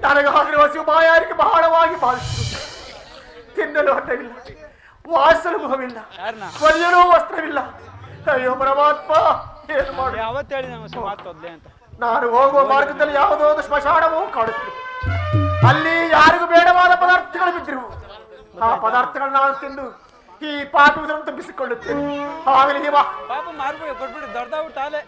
ನನಗಾಗಿರುವ ಹಸಿವು ಬಾಯಾರಿಕೆ ಬಹಳವಾಗಿ ಬಾಧಿಸಿತು. ತಿನ್ನಲು ಅನ್ನವಿಲ್ಲ, ವಾಸಲು ಮುಖವಿಲ್ಲ, ಒಲೆಯಲು ವಸ್ತ್ರವಿಲ್ಲ. ಅಯ್ಯೋ ಪರಮಾತ್ಮ, ಏನು ಮಾಡಿ? ಯಾವತ್ತು ಹೇಳಿ ನಮ್ಮ ಮಾತೊದ್ಲೆ ಅಂತ. ನಾನು ಹೋಗುವ ಮಾರ್ಗದಲ್ಲಿ ಯಾವುದೋ ಒಂದು ಸ್ಮಶಾನವೂ ಕಾಣುತ್ತಿರು. ಅಲ್ಲಿ ಯಾರಿಗೂ ಬೇಡವಾದ ಪದಾರ್ಥಗಳು ಬಿದ್ದಿರುವು. ಆ ಪದಾರ್ಥಗಳನ್ನ ನಾನು ತಿಂದು ಈ ಪಾಠವನ್ನು ತಪ್ಪಿಸಿಕೊಳ್ಳುತ್ತೇನೆ. ಆಗಲಿ ಬಾ. ಪಾಪ ಮಾರ್ಬಿಡಿ, ಕೊಟ್ಬಿಡಿ, ದೊಡ್ಡದಾಗ್ಬಿಟ್ಟಾಲೆ.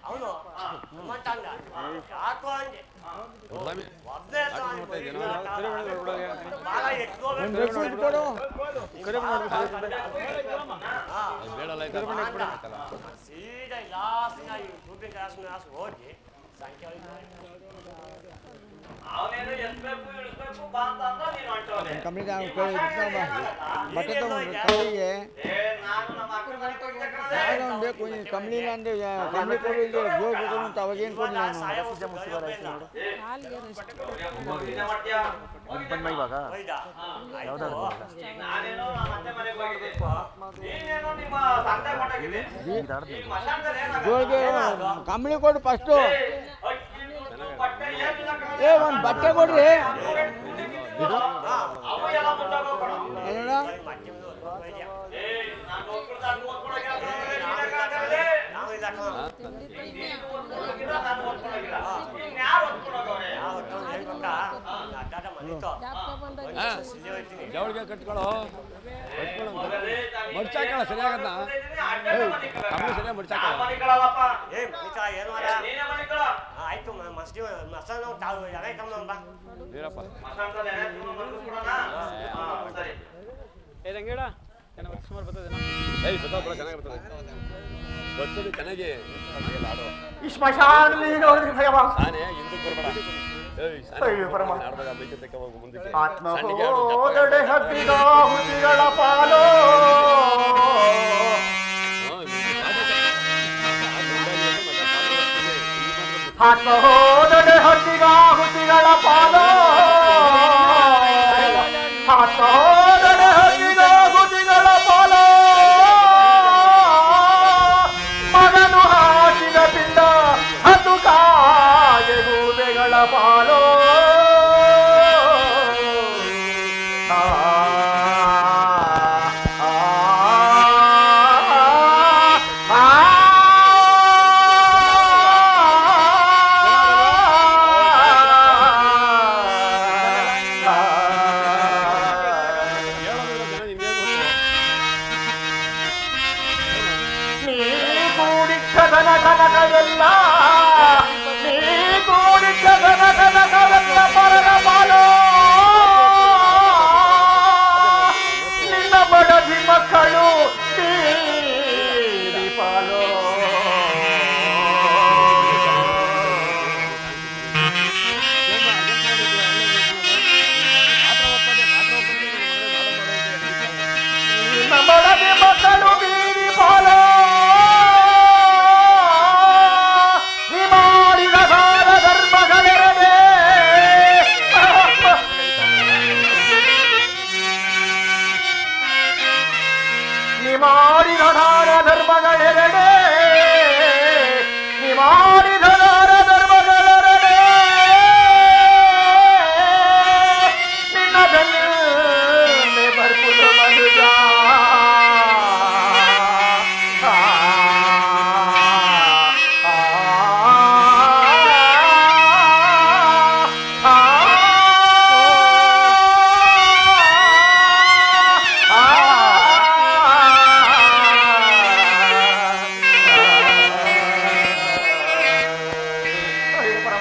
ಅವನು ಯಾಕೋ ಅಂದೆ ಸೀದಾ ಲಾಸ್ನಾಗಿ ಶೂಟಿಂಗ್ ಕ್ಲಾಸ್ ಹೋಗಿ ಸಂಖ್ಯೆ ಬೇಕು ಕಂಪ್ನಿಲ್ಲ ಅಂದ್ರೆ ಕಂಪ್ನಿ ಕೊಡಿ ಅಂತ ಅವಾಗೇನು ಕೊಡಿ ನಾನು ಇವಾಗ ಜೋಳಿಗೆ ಕಂಪ್ನಿ ಕೊಡು ಫಸ್ಟು. ಏ ಒಂದು ಬಟ್ಟೆ ಕೊಡ್ರಿ. ಜವಳಿಗೆ ಕಟ್ಕೊಳ್ಳೋ ಮಡ್ಚಾಕಳ ಸರಿಯಾಗದ ಸರಿಯಾಗಿ ಮಡ್ಚಾಕಳ. ಆಯ್ತು ಮಸ್ತಿ ಮಸಾಲ ರಂಗೇಡ ಸುಮಾರು ಬರ್ತದೆ. ಚೆನ್ನಾಗಿ ಬರ್ತದೆ, ಬರ್ತದೆ ಚೆನ್ನಾಗಿ ಆಡೋ. ಈ ಸ್ಮಶಾನದಲ್ಲಿ ನೋಡಿದ್ರೆ ಭಯವಾ? ನಾನೇ ಹಿಂದಕ್ಕೆ ಬರ್ಬೇಡ. ಆತ್ಮ ಹೋದಡೆ ಹಬ್ಬಿದ ಹುಲಿಗಳ ಪಾಲೋ, ಆತ್ಮ ಹೋದಡೆ ಹಬ್ಬಿದ ಹುಲಿಗಳ ಪಾಲೋ, ಆತ್ಮ ಹೋದಡೆ ಹಬ್ಬಿದ ಹುಲಿಗಳ ಪಾಲೋ, ಮಗನು ಹಾಕಿದ ಪಿಂಡ ಹತ್ತು ಕಾಗೆ ಗೂಬೆಗಳ ಪಾಲೋ. ಕನಕವೆಲ್ಲ ನೀ ಕೂಡಿಟ್ಟ ಕನಕವೆಲ್ಲ ಪರನ ಪಾಲೋ, ನಿನ್ನ ಬಡದಿ ಮಕ್ಕಳು ನೀಡಿ ಪಾಲೋ. ನಿನ್ನ ಬಡದಿ ಮಕ್ಕಳು ಬೀಡಿ ಪಾಲೋ, ಮಾಡಿದ ದಾನ ಧರ್ಮಗಳೆರಡೆ,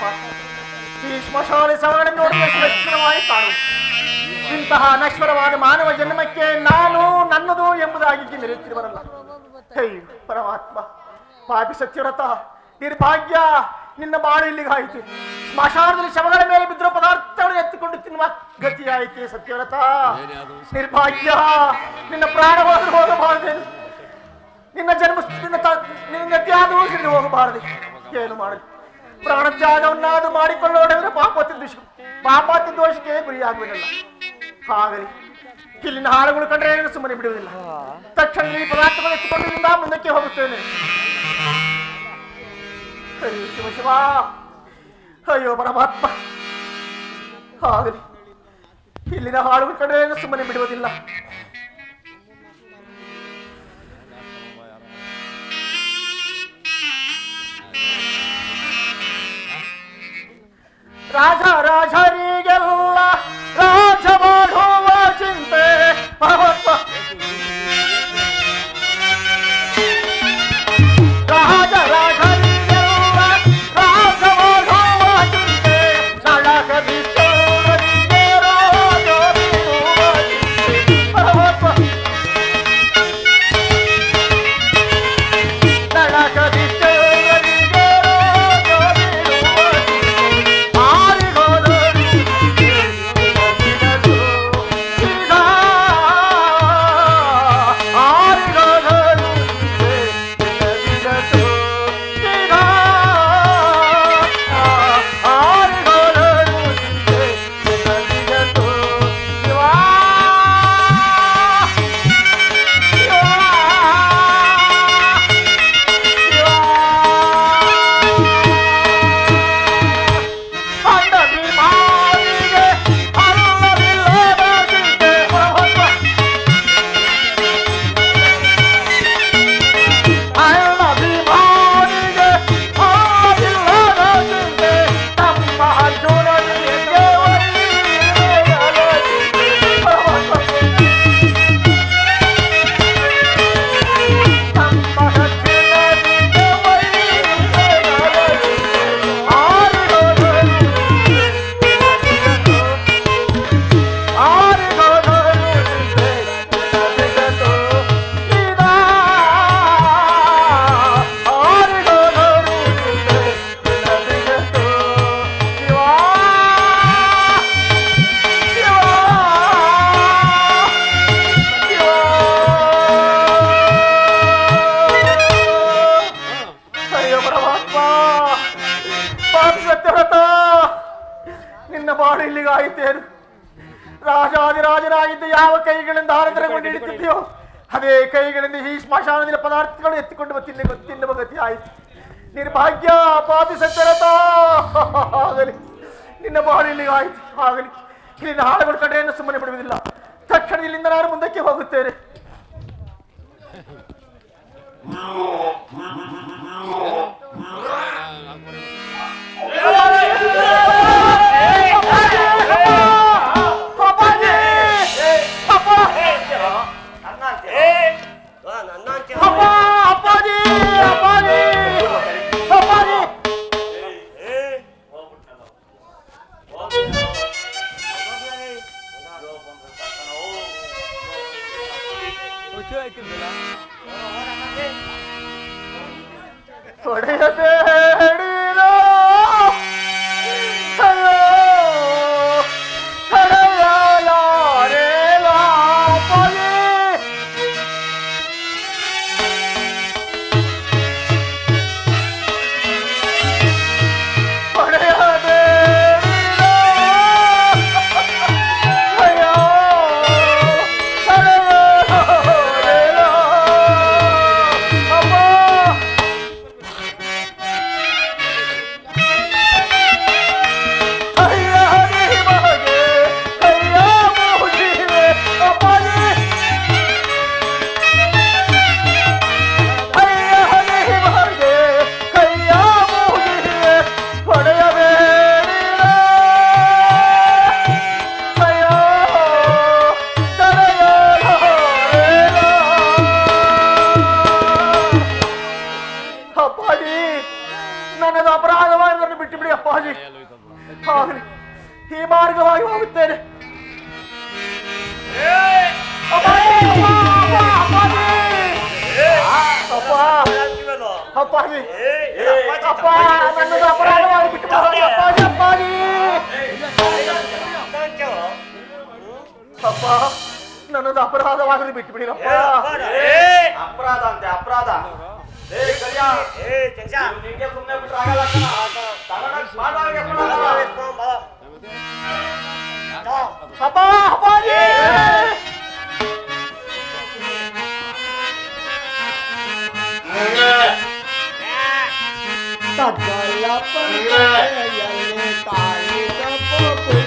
ಪರಮಾತ್ಮ, ಈ ಸ್ಮಶಾನ ಸವಗಡೆ ನೋಡಿ ಎಷ್ಟು ಲಕ್ಷಣವಾಗಿ ಕಾಣು. ಇಂತಹ ನಶ್ವರವಾದ ಮಾನವ ಜನ್ಮಕ್ಕೆ ನಾನು ನನ್ನದು ಎಂಬುದಾಗಿ ಮೆರೆಯುತ್ತಿರುವರಲ್ಲ. ಹೇ ಪರಮಾತ್ಮ, ಪಾಪಿ ಸತ್ಯವ್ರತ, ನಿರ್ಭಾಗ್ಯ, ನಿನ್ನ ಬಾಳು ಇಲ್ಲಿಗಾಯಿತು. ಸ್ಮಶಾನದಲ್ಲಿ ಶವಗಳ ಮೇಲೆ ಬಿದ್ದಿರೋ ಪದಾರ್ಥಗಳನ್ನು ಎತ್ತಿಕೊಂಡು ತಿನ್ನುವ ಗತಿಯಾಯಿತು. ಸತ್ಯವ್ರತ, ನಿರ್ಭಾಗ್ಯ, ನಿನ್ನ ಪ್ರಾಣವಾದರೂ ಹೋಗಬಾರದೇನು? ನಿನ್ನ ಜನ್ಮ ನಿನ್ನ ಗತಿಯಾದರೂ ಸಿದ್ದು ಹೋಗಬಾರದು. ಏನು ಮಾಡಲಿ? ಪ್ರಾಣತ್ಯಾಗವನ್ನಾದರೂ ಮಾಡಿಕೊಳ್ಳೋಣ ಪಾಪಾತಿ ದೋಷಕ್ಕೆ ಗುರಿಯಾಗುವುದಿಲ್ಲ. ಆಗಲಿ, ಇಲ್ಲಿನ ಹಾಳುಗಳು ಕಂಡ್ರೆ ಏನು ಸುಮ್ಮನೆ ಬಿಡುವುದಿಲ್ಲ. ತಕ್ಷಣ ಈ ಪದಾರ್ಥಗಳು ಎತ್ತಿಕೊಂಡು ಮುಂದಕ್ಕೆ ಹೋಗುತ್ತೇನೆ. ಅಯ್ಯೋ ಶಿವ ಶಿವ, ಅಯ್ಯೋ ಪರಮಾತ್ಮ, ಆಗಲಿ, ಇಲ್ಲಿನ ಹಾಳುಗಳು ಕಂಡ್ರೆ ಏನು ಸುಮ್ಮನೆ ಬಿಡುವುದಿಲ್ಲ. ರಾಜ ರಾಜರಿಗೆಲ್ಲ ರಾಜ ಮಾಡುವ ಚಿಂತೆ ಪರಮಾತ್ಮ. ರಾಜ ರಾಜರಿಗೆಲ್ಲ ರಾಜ ಮಾಡುವ ಚಿಂತೆ, ನಳಕದಿಷ್ಟರಿಗೆ ರಾಜ ಬಿಡುವ ಚಿಂತೆ ಪರಮಾತ್ಮ. ನಳಕದಿಷ್ಟರಿಗೆ ರಾಜ ಬಿಡುವ ನಿನ್ನ ಬಾಳು ಇಲ್ಲಿಗಾಯಿತೇನು? ರಾಜಾದಿರಾಜನಾಗಿದ್ದ ಯಾವ ಕೈಗಳಿಂದ ಆರಾಧನೆಗೊಂಡು ಹಿಡಿತಿದೆಯೋ ಅದೇ ಕೈಗಳಿಂದ ಈ ಸ್ಮಶಾನದ ಪದಾರ್ಥಗಳು ಎತ್ತಿಕೊಂಡು ತಿನ್ನುವ ಗತಿ ಆಯಿತು. ನಿರ್ಭಾಗ್ಯ, ಪಾಪಿ ಸತ್ಯರತ, ಆಗಲಿ, ನಿನ್ನ ಬಾಳು ಇಲ್ಲಿಗಾಯಿತು. ಆಗಲಿ, ಇಲ್ಲಿನ ಹಾಳುಗಳು ಕಡೆಯನ್ನು ಸುಮ್ಮನೆ ಬಿಡುವುದಿಲ್ಲ. ತಕ್ಷಣ ಇಲ್ಲಿಂದ ನಾನು ಮುಂದಕ್ಕೆ ಹೋಗುತ್ತೇನೆ. ಹೊಡೆಯಬೇಡ ಅಪರಾಧವಾಗಿ ನನ್ನ ಬಿಟ್ಟು ಬಿಡಿ ಅಪ್ಪಾಜಿ. ಆಗಲಿ, ಈ ಮಾರ್ಗವಾಗಿ ಹೋಗುತ್ತೇನೆ. ಅಪ್ಪಾಜಿ, ಅಪ್ಪಾಜಿ, ಅಪ್ಪ, ನನ್ನದು ಅಪರಾಧವಾಗಿ ಬಿಟ್ಟು ಬಿಡಿ ಅಪ್ಪಾಜಿ. ಅಪ್ಪಾಜಿ, ಅಪ್ಪ, ನನ್ನದು ಅಪರಾಧವಾಗಲಿ ಬಿಟ್ಟು ಬಿಡಿರಪ್ಪ. ಅಪರಾಧ ಅಂತೆ, ಅಪರಾಧ. ನಿಂಗೆ ಸುಮ್ಮನೆ ಬಿಟ್ರೆ ಆಗಲ್ಲ. ಅಪ್ಪ, ಅಪ್ಪಾಜಿ, ಸಕಲ ಪಂಚಯಲ್ಲಿ ತಾಯಿ ತಪ್ಪು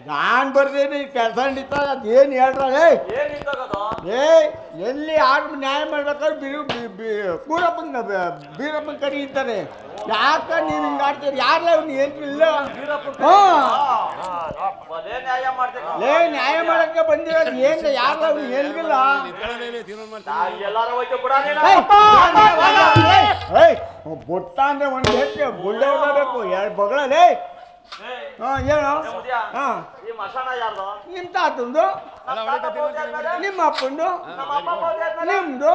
ನಾನ್ ಬರ್ದೇನಿ ಕೆಲಸ ನಿಂತಾಗ ಅದೇನು ಹೇಳ್ರೆ ಏ ಎಲ್ಲಿ ಯಾರು ನ್ಯಾಯ ಮಾಡ್ಬೇಕಾದ್ರೆ ಕೂರಪ್ಪನ ಬೀರಪ್ಪನ ಕರೀತಾರೆ. ಯಾಕ ನೀವು ಹಿಂಗೆ ಆಡ್ತೀರಿ? ಯಾರಲ್ಲ ಅವ್ನು ಏನು ಇಲ್ಲ. ಲೇ ನ್ಯಾಯ ಮಾಡಕ್ಕೆ ಬಂದಿರೋದು ಏನು? ಯಾರಲ್ಲ ಅವ್ನು ಏನಿಲ್ಲ. ಬೊಟ್ಟ ಅಂದ್ರೆ ಒಂದು ಹೆಚ್ಚು ಬುಳ್ಳೆ ಹೋಗಬೇಕು ಎರಡು ಬಗಳೇ. ಏನು ನಿಮ್ಮ ತಾತಂದು, ನಿಮ್ಮ ಅಪ್ಪಂದು, ನಿಮ್ದು.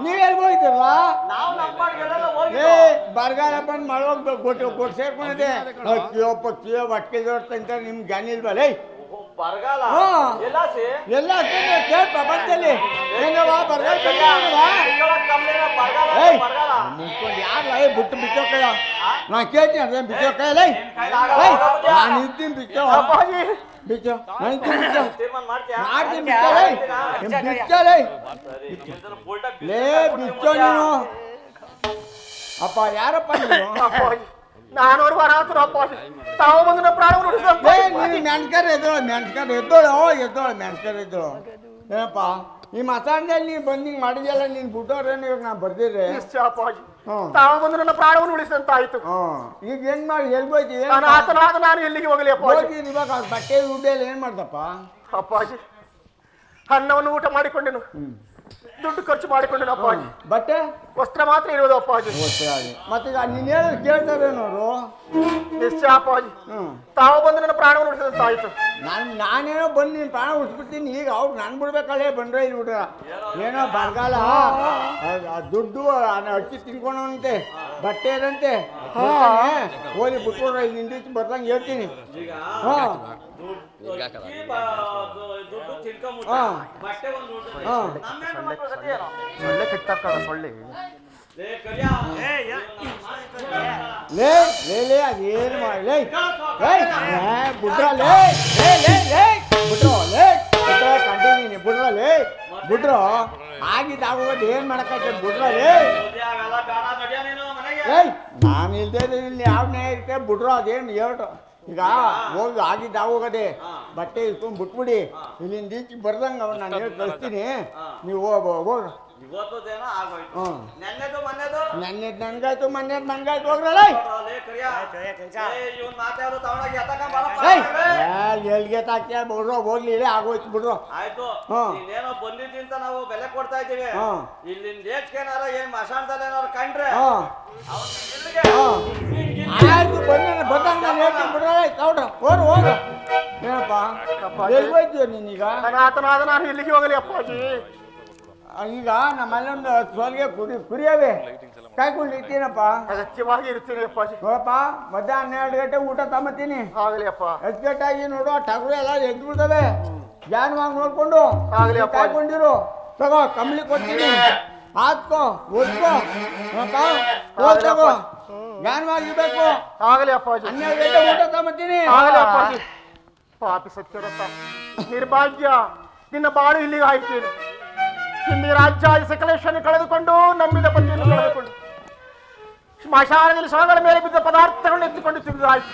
ನೀವೆಲ್ಲಿ ಹೋಯ್ತಿರಲ್ಲ? ಏ ಬರಗಾಲ ಬಂದು ಮಳೋಗ್ಬೇಕು, ಕೊಟ್ಟು ಸೇರ್ಕೊಂಡಿದೆ. ಅಕ್ಕಿಯೋ ಪಕ್ಕಿಯೋ ಹೊಟ್ಟೆ ಜೋಡ್ತಂತ ನಿಮ್ಗೆ ಜ್ಞಾನ ಇಲ್ವಲ್ಲ? ಬರಗಾಲ ಹ್ಮ್. ಎಲ್ಲಾಸಿ ಎಲ್ಲ ಕೇಳಿ ಪ್ರಪಂಚದಲ್ಲಿ ಹೆಂಗವ ಬರಗಾಲ ಕಮ್ಮಿನ ಬರಗಾಲ ಏಯ್ ಬರಗಾಲ ಮುಚ್ಕೊಂಡು ಯಾರು ಬಿಟ್ಟು ಬಿಚ್ಚೋಕಯ್ಯ ನಾ ಕೇಳ್ತೀನಿ ಅದೇನು ಬಿಚ್ಚೋಕಯ್ಯಲ್ಲ ನಾನು ಇದ್ದೀನಿ ಬಿಚ್ಚೋ ಅಪ್ಪಾಜಿ ಬಿಚ್ಚೋ ನಾನು ಇದ್ದೀನಿ ಬಿಚ್ಚೋ ತೀರ್ಮಾನ ಮಾಡ್ತೀಯಾ ಮಾಡ್ತೀನಿ ಬಿಚ್ಚಲೇ ಲೇ ಬಿಚ್ಚೋ ನೀನು ಅಪ್ಪ ಯಾರಪ್ಪ ನೀನು ಅಪ್ಪಾಜಿ ನಾನು ಅವ್ರು ಅನಾಥರು ಅಪ್ಪಾಜಿ ತಾವು ಬಂದು ನನ್ನ ಪ್ರಾಣವನ್ನು ಉಳಿಸಿದಂತ ಏ ನೀನು ಮೆಣಸ್ಕರ್ ಎದ್ದೋಳು ಮೆಣಸ್ಕರ್ ಎದ್ದೋಳು ಏನಪ್ಪ ಈ ಮಸಾಣದಲ್ಲಿ ನೀನು ಬಂದು ಹಿಂಗೆ ಮಾಡಿದ್ಯಲ್ಲ ನೀನು ಬಿಟ್ಟವ್ರೇನು ಇವಾಗ ನಾನು ಬರ್ದಿದ್ರೆ ನಿಶ್ಚಯ ಅಪ್ಪಾಜಿ ಹ್ಮ್. ತಾವು ಬಂದು ನನ್ನ ಪ್ರಾಣವನ್ನು ಉಳಿಸಿದಂತ ಆಯ್ತು ಈಗ ಏನು ಮಾಡಿ ಎಲ್ಗೋಯ್ತಿ ಅನಾಥನಾದ ನಾನು ಎಲ್ಲಿಗೆ ಹೋಗಲಿ ಅಪ್ಪಾಜಿ ಹೋಗಿ ಇವಾಗ ಅವ್ರ ಬಟ್ಟೆ ದುಡ್ಡೆಲ್ಲ ಏನು ಮಾಡ್ದಪ್ಪ ಅಪ್ಪಾಜಿ ಅನ್ನವನ್ನು ಊಟ ಮಾಡಿಕೊಂಡೆನು ದುಡ್ಡು ಖರ್ಚು ಮಾಡಿಕೊಂಡೆನು ಅಪ್ಪಾಜಿ ಬಟ್ಟೆ ವಸ್ತ್ರ ಮಾತ್ರ ಇರುವುದು ಅಪ್ಪಾಜಿ ಮತ್ತೀಗ ನೀನು ಹೇಳಿ ಕೇಳ್ತಾರೇನೋರು ನಿಶ್ಚಯ ಅಪ್ಪಾಜಿ ಹ್ಞೂ ತಾವು ಬಂದು ನನ್ನ ಪ್ರಾಣವನ್ನು ಉಳಿಸಿದಂತ ಆಯ್ತು ನಾನೇನೋ ಬಂದು ನೀನು ಪ್ರಾಣ ಉಳಿಸ್ಬಿಡ್ತೀನಿ ಈಗ ಅವ್ರು ನಾನು ಬಿಡ್ಬೇಕಲ್ಲೇ ಬಂದ್ರೆ ಇಲ್ಲಿ ಬಿಡ್ರ ಏನೋ ಬರಗಾಲ ಆ ದುಡ್ಡು ಅಕ್ಕಿ ತಿನ್ಕೊಂಡವಂತೆ ಬಟ್ಟೆ ಇರಂತೆ ಹೋಗಿ ಬಿಟ್ಕೊಡ್ರ ಇಲ್ಲಿ ನಿಂದಿಸಿ ಬರ್ದಂಗೆ ಹೇಳ್ತೀನಿ ಹಾಂ ದುಡ್ಡು ತಿನ್ಕೊಂಬಿಟ್ಟು ಹಾಂ ಬಟ್ಟೆ ಒಂದು ಹಾಂ ಸೊಳ್ಳೆ ಕಟ್ಟಾಕ ಸೊಳ್ಳೆ ಲೇ ಅದೇನು ಮಾಡಲೇ ಬಿಡ್ರ ಕಂಟಿನ್ಯೂ ಬಿಡ್ರು ಆಗಿದ್ದಾಗೋದು ಏನು ಮಾಡಕ್ಕೆ ಬಿಡ್ರ ನಾನು ಇಲ್ದೇ ಇಲ್ಲಿ ಯಾವ ನ್ಯಾಯ ಇರುತ್ತೆ ಬಿಡ್ರು ಅದೇನು ಹೇಳ್ರು ಈಗ ಹೋಗಿ ಆಗಿದ್ದಾಗೋಗದೆ ಬಟ್ಟೆ ಇಸ್ಕೊಂಡು ಬಿಟ್ಬಿಡಿ ಇಲ್ಲಿಂದ ಈಚೆ ಬರ್ದಂಗೆ ಅವ್ನು ನಾನು ಹೇಳಿ ಕಳಿಸ್ತೀನಿ ನೀವು ಹೋಗ್ರ ಇವತ್ತೇನೋ ಆಗೋಯ್ತು ಹ್ಞೂ ನೆನ್ನೆದು ಮೊನ್ನೆದು ನನ್ನೇದು ನನಗಾಯ್ತು ಮೊನ್ನೇದು ನನಗಾಯ್ತು ಹೋಗ್ರಲ್ಲ ಇವನ್ ಮಾತಾಡೋ ತಗೊಂಡಾಗ ಎತ್ತಕೊಂಡ್ ಎಲ್ಗೆ ತಾಕ್ಯ ಬಿಡ್ರು ಹೋಗ್ಲಿ ಇಲ್ಲೇ ಆಗೋಯ್ತು ಬಿಡ್ರು ಆಯ್ತು ಹ್ಮ್. ನೀನೇನೋ ಬಂದಿದ್ದಿಂತ ನಾವು ಬೆಲೆ ಕೊಡ್ತಾ ಇದ್ದೀವಿ ಹ್ಮ್. ಇಲ್ಲಿಂದ ಏನಾರ ಏನ್ ಮಸಾಣದಲ್ಲಿ ಏನಾರ ಕಂಡ್ರೆ ಹಾಂ ಆಯ್ತು ಬಂದಂಗೆ ನಾನು ಹೇಳ್ತೀನಿ ಬಿಡ್ರಲ್ಲ ತಗೊಳ್ರ ಹೋಗ್ರು ಏನಪ್ಪ ಎಲ್ಲಿ ಹೋಯ್ತೀಯ ನೀನೀಗ ಅನಾಥನಾದ ನಾನು ಎಲ್ಲಿಗೆ ಹೋಗಲಿ ಅಪ್ಪಾಜಿ ಈಗ ನಮ್ಮಲ್ಲೊಂದು ಸೋಲ್ಗೆ ಕುರಿಯವೆ ಕಾಯ್ಕೊಂಡು ಇರ್ತೀನಪ್ಪ ಅಗತ್ಯವಾಗಿ ಇರ್ತೀನಿ ಅಪ್ಪಾಜಿ ನೋಡಪ್ಪ ಮಧ್ಯಾಹ್ನ 12 ಗಂಟೆ ಊಟ ತಗೊಂಬತ್ತೀನಿ ಆಗಲಿ ಅಪ್ಪ ಅಚ್ಚುಕಟ್ಟಾಗಿ ನೋಡು ಟಗರು ಎಲ್ಲ ಎದ್ದು ಬಿಡ್ತವೆ ಜಾನುವಾಗಿ ನೋಡ್ಕೊಂಡು ಆಗ್ಲಿ ಅಪ್ಪ. ಕಾಯ್ಕೊಂಡಿರು ತಗೋ ಕಂಬಳಿ ಕೊಡ್ತೀನಿ ಹಾಕೋ ಓದ್ಕೋ ತಗೋ ಜಾನುವಾಗಿ ಇರ್ಬೇಕು ಆಗಲಿ ಅಪ್ಪಾಜಿ 12 ಗಂಟೆ ಊಟ ತಗೊಂಬತ್ತೀನಿ ಆಗಲಿ ಅಪ್ಪಾಜಿ ಪಾಪಿ ಸತ್ಯರಥ ನಿರ್ಭಾಗ್ಯ ನಿನ್ನ ಬಾಳು ಇಲ್ಲಿಗೆ ಆಯ್ತೇನೆ ಹಿಂದಿ ರಾಜ್ಯಾದಿ ಸಕಲೇಶನ್ನು ಕಳೆದುಕೊಂಡು ನಂಬಿದ ಪತಿಯನ್ನು ಕಳೆದುಕೊಂಡು ಸ್ಮಶಾನದಲ್ಲಿ ಶವಗಳ ಮೇಲೆ ಬಿದ್ದ ಪದಾರ್ಥಗಳನ್ನು ಎತ್ತಿಕೊಂಡು ತಿಂದಾಯ್ತು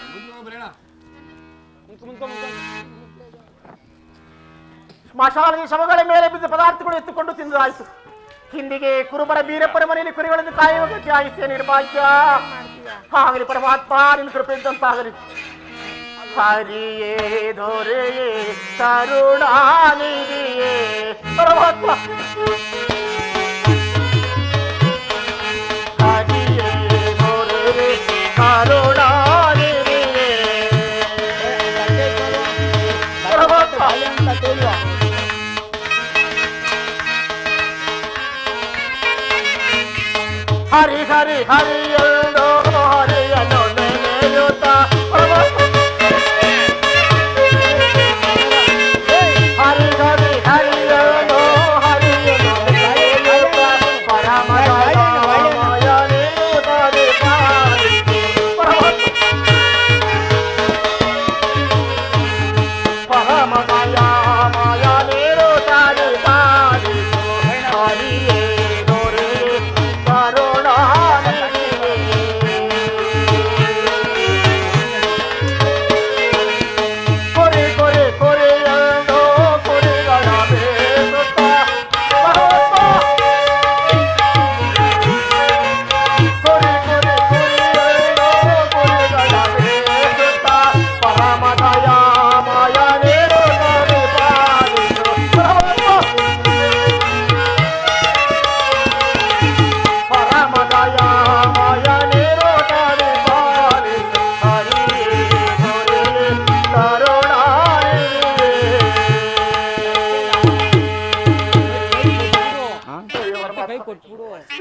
ಸ್ಮಶಾನದಲ್ಲಿ ಶವಗಳ ಮೇಲೆ ಬಿದ್ದ ಪದಾರ್ಥಗಳು ಎತ್ತಿಕೊಂಡು ತಿಂದಾಯ್ತು ಹಿಂದಿಗೆ ಕುರುಬರ ಬೀರಪ್ಪನ ಮನೆಯಲ್ಲಿ ಕುರಿಗಳನ್ನು ಕಾಯುವ ಗತಿ ಆಯಿತೆ ನಿರ್ಭಾಗ್ಯ ಆಗಲಿ ಪರಮಾತ್ಮ ನಿನ್ನ ಕೃಪೆ ಇದ್ದಂತಾಗಲಿ ಹರಿಯೇ ದೊರೆಯೇ ಕರುಣಾನಿಧಿಯೇ ಪರಮಾತ್ಮ ಹರಿಯೇ ದೊರೆಯೇ ಕರುಣಾನಿಧಿಯೇ ಪರಮಾತ್ಮ ಹರಿ ಹರಿ ಹರಿಯೋ ಹರಿಯನು ನೆನೆಯುತ್ತ ಪರಮಾತ್ಮ ಹರಿ ಹರಿ ಹರಿಯೋ ಹರಿಯನು ನೆನೆಯುತ್ತ ಪರಮದಯಾಮಯನೇ ಪದೇ ಪಾಲಿಸು ಪರಮದಯಾಮಯನೇ ಪದೇ ಪಾಲಿಸು ಹರಿಯೇ ದೊರೆಯೇ ಕರುಣಾನಿಧಿಯೇ ಕೊರೆ ಕೊರೆ ಕೊರೆಯೋ ಕೊರೆಗಳ ಬೇಸುತ್ತ ಪರಮಾತ್ಮ ಕೊರೆ ಕೊರೆ ಕೊರೆಯೋ ಕೊರೆಗಳ ಬೇಸುತ್ತ ಪರಮದಯಾಮಯನೇ ಪದೇ ಪಾಲಿಸು ಪರಮದಯಾಮಯನೇ ಪದೇ ಪಾಲಿಸು ಹರಿಯೇ ದೊರೆಯೇ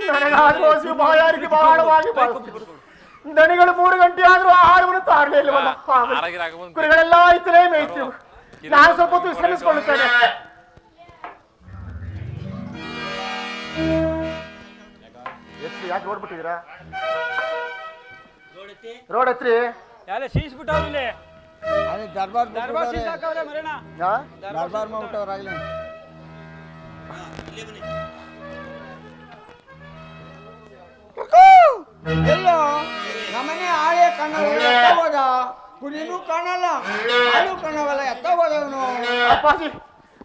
ನನಗಾಗುವ ಬಾಯಾರಿಗೆ ಬಹಳವಾಗಿ ಬಾಳಿಸುತ್ತಿರು. ದಣಿಗಳು 3 ಗಂಟೆ ಆದ್ರೂ ಆಹಾರವನ್ನು ತಾರಲೇ ಇಲ್ಲವಲ್ಲ ಕುರಿಗಳೆಲ್ಲ ಆಯ್ತಲೇ ಮೇಯ್ತಿವು ನಾನು ಸ್ವಲ್ಪ ಹೊತ್ತು ವಿಶ್ರಮಿಸಿಕೊಳ್ಳುತ್ತೇನೆ. ಯಾಕೆ ನೋಡ್ಬಿಟ್ಟಿದ್ದೀರಾ? ರೋಡ್ ಎತ್ರಿ. ಯಾರೇ ಸೀಸ್ಬಿಟ್ಟವ್ರಲ್ಲಿ ಅದೇ ದರ್ಬಾರ್ ದರ್ಬಾರ್ ಸೀಸ್ ಹಾಕವ್ರೆ ಮರಣ. ದರ್ಬಾರ್ ಮಾಡ್ಬಿಟ್ಟವ್ರಾಗ್ಲಿ. ಎಲ್ಲೋ ನಮ್ಮನೆ ಆಳೆ ಕಾಣಲ್ಲ, ಎತ್ತ ಹೋದ. ಕುರಿನೂ ಕಾಣಲ್ಲ, ಹಾಲು ಕಾಣವಲ್ಲ, ಎತ್ತ ಹೋದವನು. ಅಪ್ಪಾಜಿ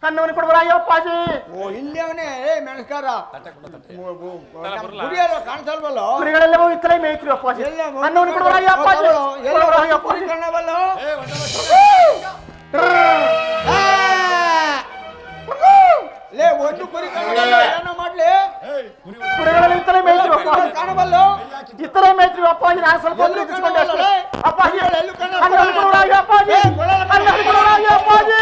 ಅನ್ನವನು ಕೊಡ್ಬಾರ. ಅಯ್ಯೋ ಅಪ್ಪಾಜಿ. ಓ ಇಲ್ಲಿ ಅವನೇ. ನಮಸ್ಕಾರ. ಕುರಿಯಲ್ಲ ಕಾಣಿಸಲ್ವಲ್ಲ. ಕುರಿಗಳೆಲ್ಲವೂ ಇತ್ತಲೇ ಮೇಯ್ತ್ರಿ ಅಪ್ಪಾಜಿ. ಅನ್ನವನು ಕೊಡ್ಬಾರ. ಅಯ್ಯೋ ಅಪ್ಪಾಜಿ. ಕುರಿ ಕಾಣವಲ್ಲ. ಲೇ ಒಂದು ಕುರಿ ಕಾಣವಲ್ಲ, ಏನೋ ಮಾಡ್ಲಿ. ಕುರಿಗಳೆಲ್ಲ ಇತ್ತಲೇ ಮೇಯ್ತ್ರಿ ಅಪ್ಪಾಜಿ. ಕಾಣವಲ್ಲ, ಇತ್ತಲೇ ಮೇಯ್ತ್ರಿ ಅಪ್ಪಾಜಿ. ನಾನು ಸ್ವಲ್ಪ ಹೊತ್ತು ನಿಂತ್ಕೊಂಡೆ ಅಷ್ಟೇ. ಅಪ್ಪಾಜಿ ಅನ್ನವನು ಕೊಡ್ಬಾರ. ಅಯ್ಯೋ ಅಪ್ಪಾಜಿ. ಅನ್ನವನು ಕೊಡ್ಬಾರ. ಅಯ್ಯೋ ಅಪ್ಪಾಜಿ.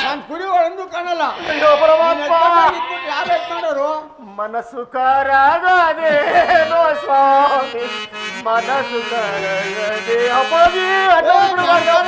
ನಾನು ಕುರಿ ಒಂದು ಕಾಣಲ್ಲ. ಅಯ್ಯೋ ಪರಮಾತ್ಮ. ಯಾರು ಎತ್ ಮಾಡೋರು? ಮನಸ್ಸು ಕರಗದೇನೋ ಸ್ವಾಮಿ, ಮನಸ್ಸು ಕರಗದೆ. ಅಪ್ಪಾಜಿ ಅನ್ನವನು ಕೊಡ್ಬಾರ.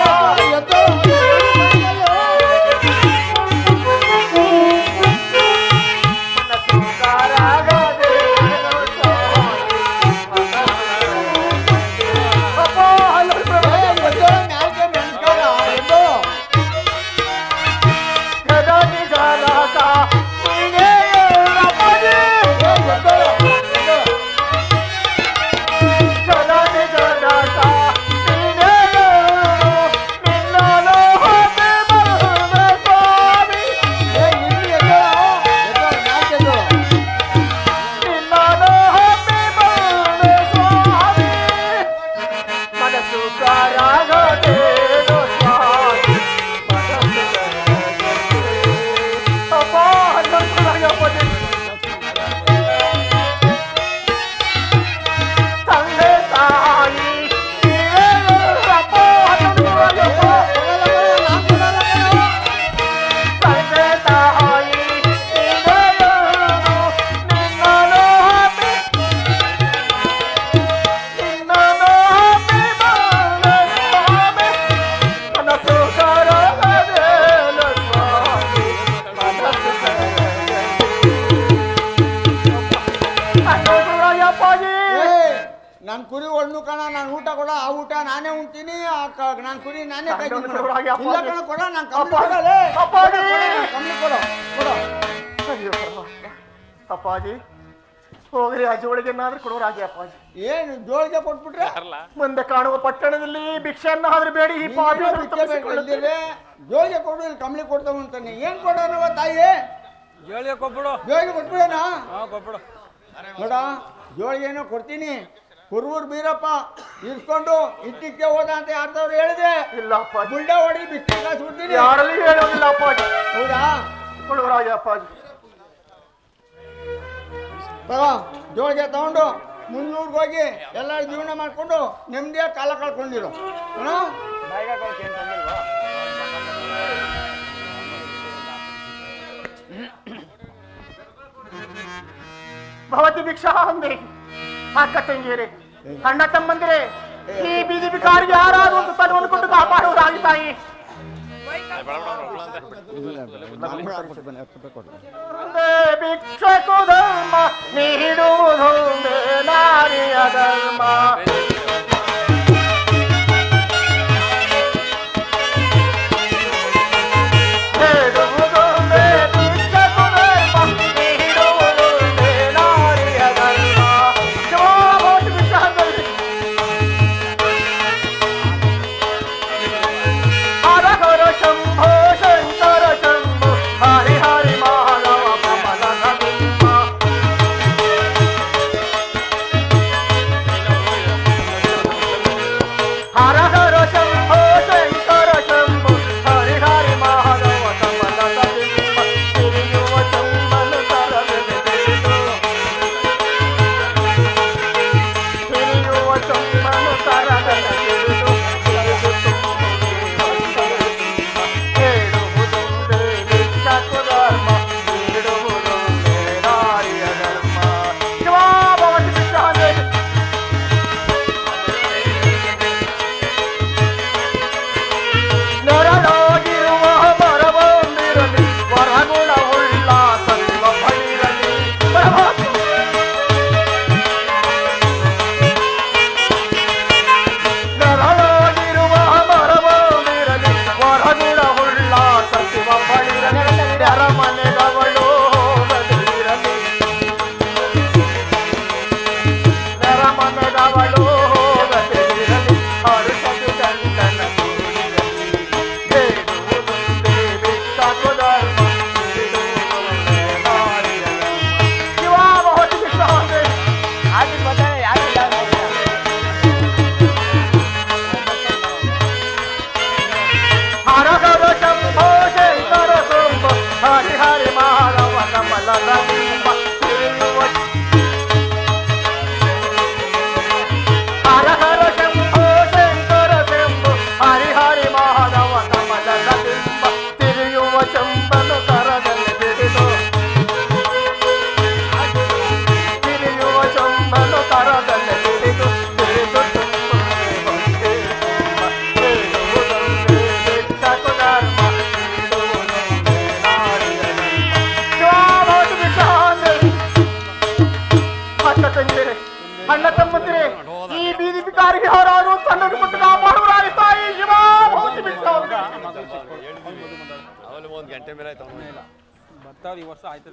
ನಾನು ಕುರಿ ಒಂದು ಕಣ, ನಾನು ಊಟ ಕೊಡ, ಆ ಊಟ ನಾನೇ ಉಣ್ತೀನಿ, ನಾನು ಕುರಿ ನಾನೇ ಕಾಯ್ತೀನಿ. ಇಲ್ಲ ಕಣ ಕೊಡ, ನಾನು ಕಂಪ್ನಿ ಕೊಡಲೇ. ಕಂಪ್ನಿ ಕೊಡು ಕೊಡು. ಅಪ್ಪಾಜಿ ಹೋಗ್ರಿ, ಆ ಜೋಳಿಗೆನ್ನಾದ್ರೂ ಕೊಡೋರಾಗಿ ಅಪ್ಪಾಜಿ. ಏನು ಜೋಳಿಗೆ ಕೊಟ್ಬಿಟ್ರೆ? ಮುಂದೆ ಕಾಣುವ ಪಟ್ಟಣದಲ್ಲಿ ಭಿಕ್ಷೆಯನ್ನು ಆದ್ರೆ ಬೇಡಿ. ಈ ಪಾಪಿ ಜೋಳಿಗೆ ಕೊಡು, ಇಲ್ಲಿ ಕಂಪ್ನಿ ಕೊಡ್ತಾವ ಅಂತಾನೆ. ಏನ್ ಕೊಡೋನವ ತಾಯಿ? ಜೋಳಿಗೆ ಕೊಟ್ಬಿಡು. ಜೋಳಿಗೆ ಕೊಟ್ಬಿಡೇನಾ? ಕೊಟ್ಬಿಡು. ನೋಡ, ಜೋಳಿಗೆನೋ ಕೊಡ್ತೀನಿ. ಕುರುವೂರ್ ಬೀರಪ್ಪ ಇಸ್ಕೊಂಡು ಇಟ್ಟಿಕ್ಕೆ ಹೋದ ಅಂತ ಯಾರ್ದವ್ರು ಹೇಳಿದೆ. ಇಲ್ಲ ಅಪ್ಪಾಜಿ. ಗುಡ್ಡ ಹೊಡಿ ಬಿಸ್ತಿ ಕಾಸು ಬಿಡ್ತೀನಿ. ಯಾರಲ್ಲಿ ಹೇಳೋದಿಲ್ಲ ಅಪ್ಪಾಜಿ. ಹೌದಾ? ಕೊಡುವರಾಗಿ ಅಪ್ಪಾಜಿ. ತಗೋ ಜೋಳಿಗೆ ತಗೊಂಡು ಮುನ್ನೂರ್ಗೆ ಹೋಗಿ ಎಲ್ಲರೂ ಜೀವನ ಮಾಡ್ಕೊಂಡು ನೆಮ್ಮದಿಯಾಗಿ ಕಾಲ ಕಳ್ಕೊಂಡಿರು. ಭವತಿ ಭಿಕ್ಷಾ ಅಂದಿರಿ. ಅಕ್ಕ ತಂಗಿಯರೇ, ಅಣ್ಣ ತಮ್ಮಂದಿರೇ, ಈ ಬೀದಿ ಬಿಕಾರಿಗೆ ಯಾರಾದ್ರೂ ಒಂದು ತನವನ್ನು ಕೊಟ್ಟು ಕಾಪಾಡುವುದಾಗಿ ತಾಯಿ. ಭಿಕ್ಷಕು ಧರ್ಮ ನೀಡುವುದು ನಾರಿಯ ಧರ್ಮ. ಶಂಭೋ ಶಂಕರ ಶಂಭೋ ಹರಿ ಹರಿ ಮಾಧವ ಕಮಲ ಗಂಟೆ ಮೇಲೆ ಆಯ್ತು ಅವನು ಇಲ್ಲ ಬರ್ತಾವ್ರಿ ಈ ವರ್ಷ ಆಯ್ತು.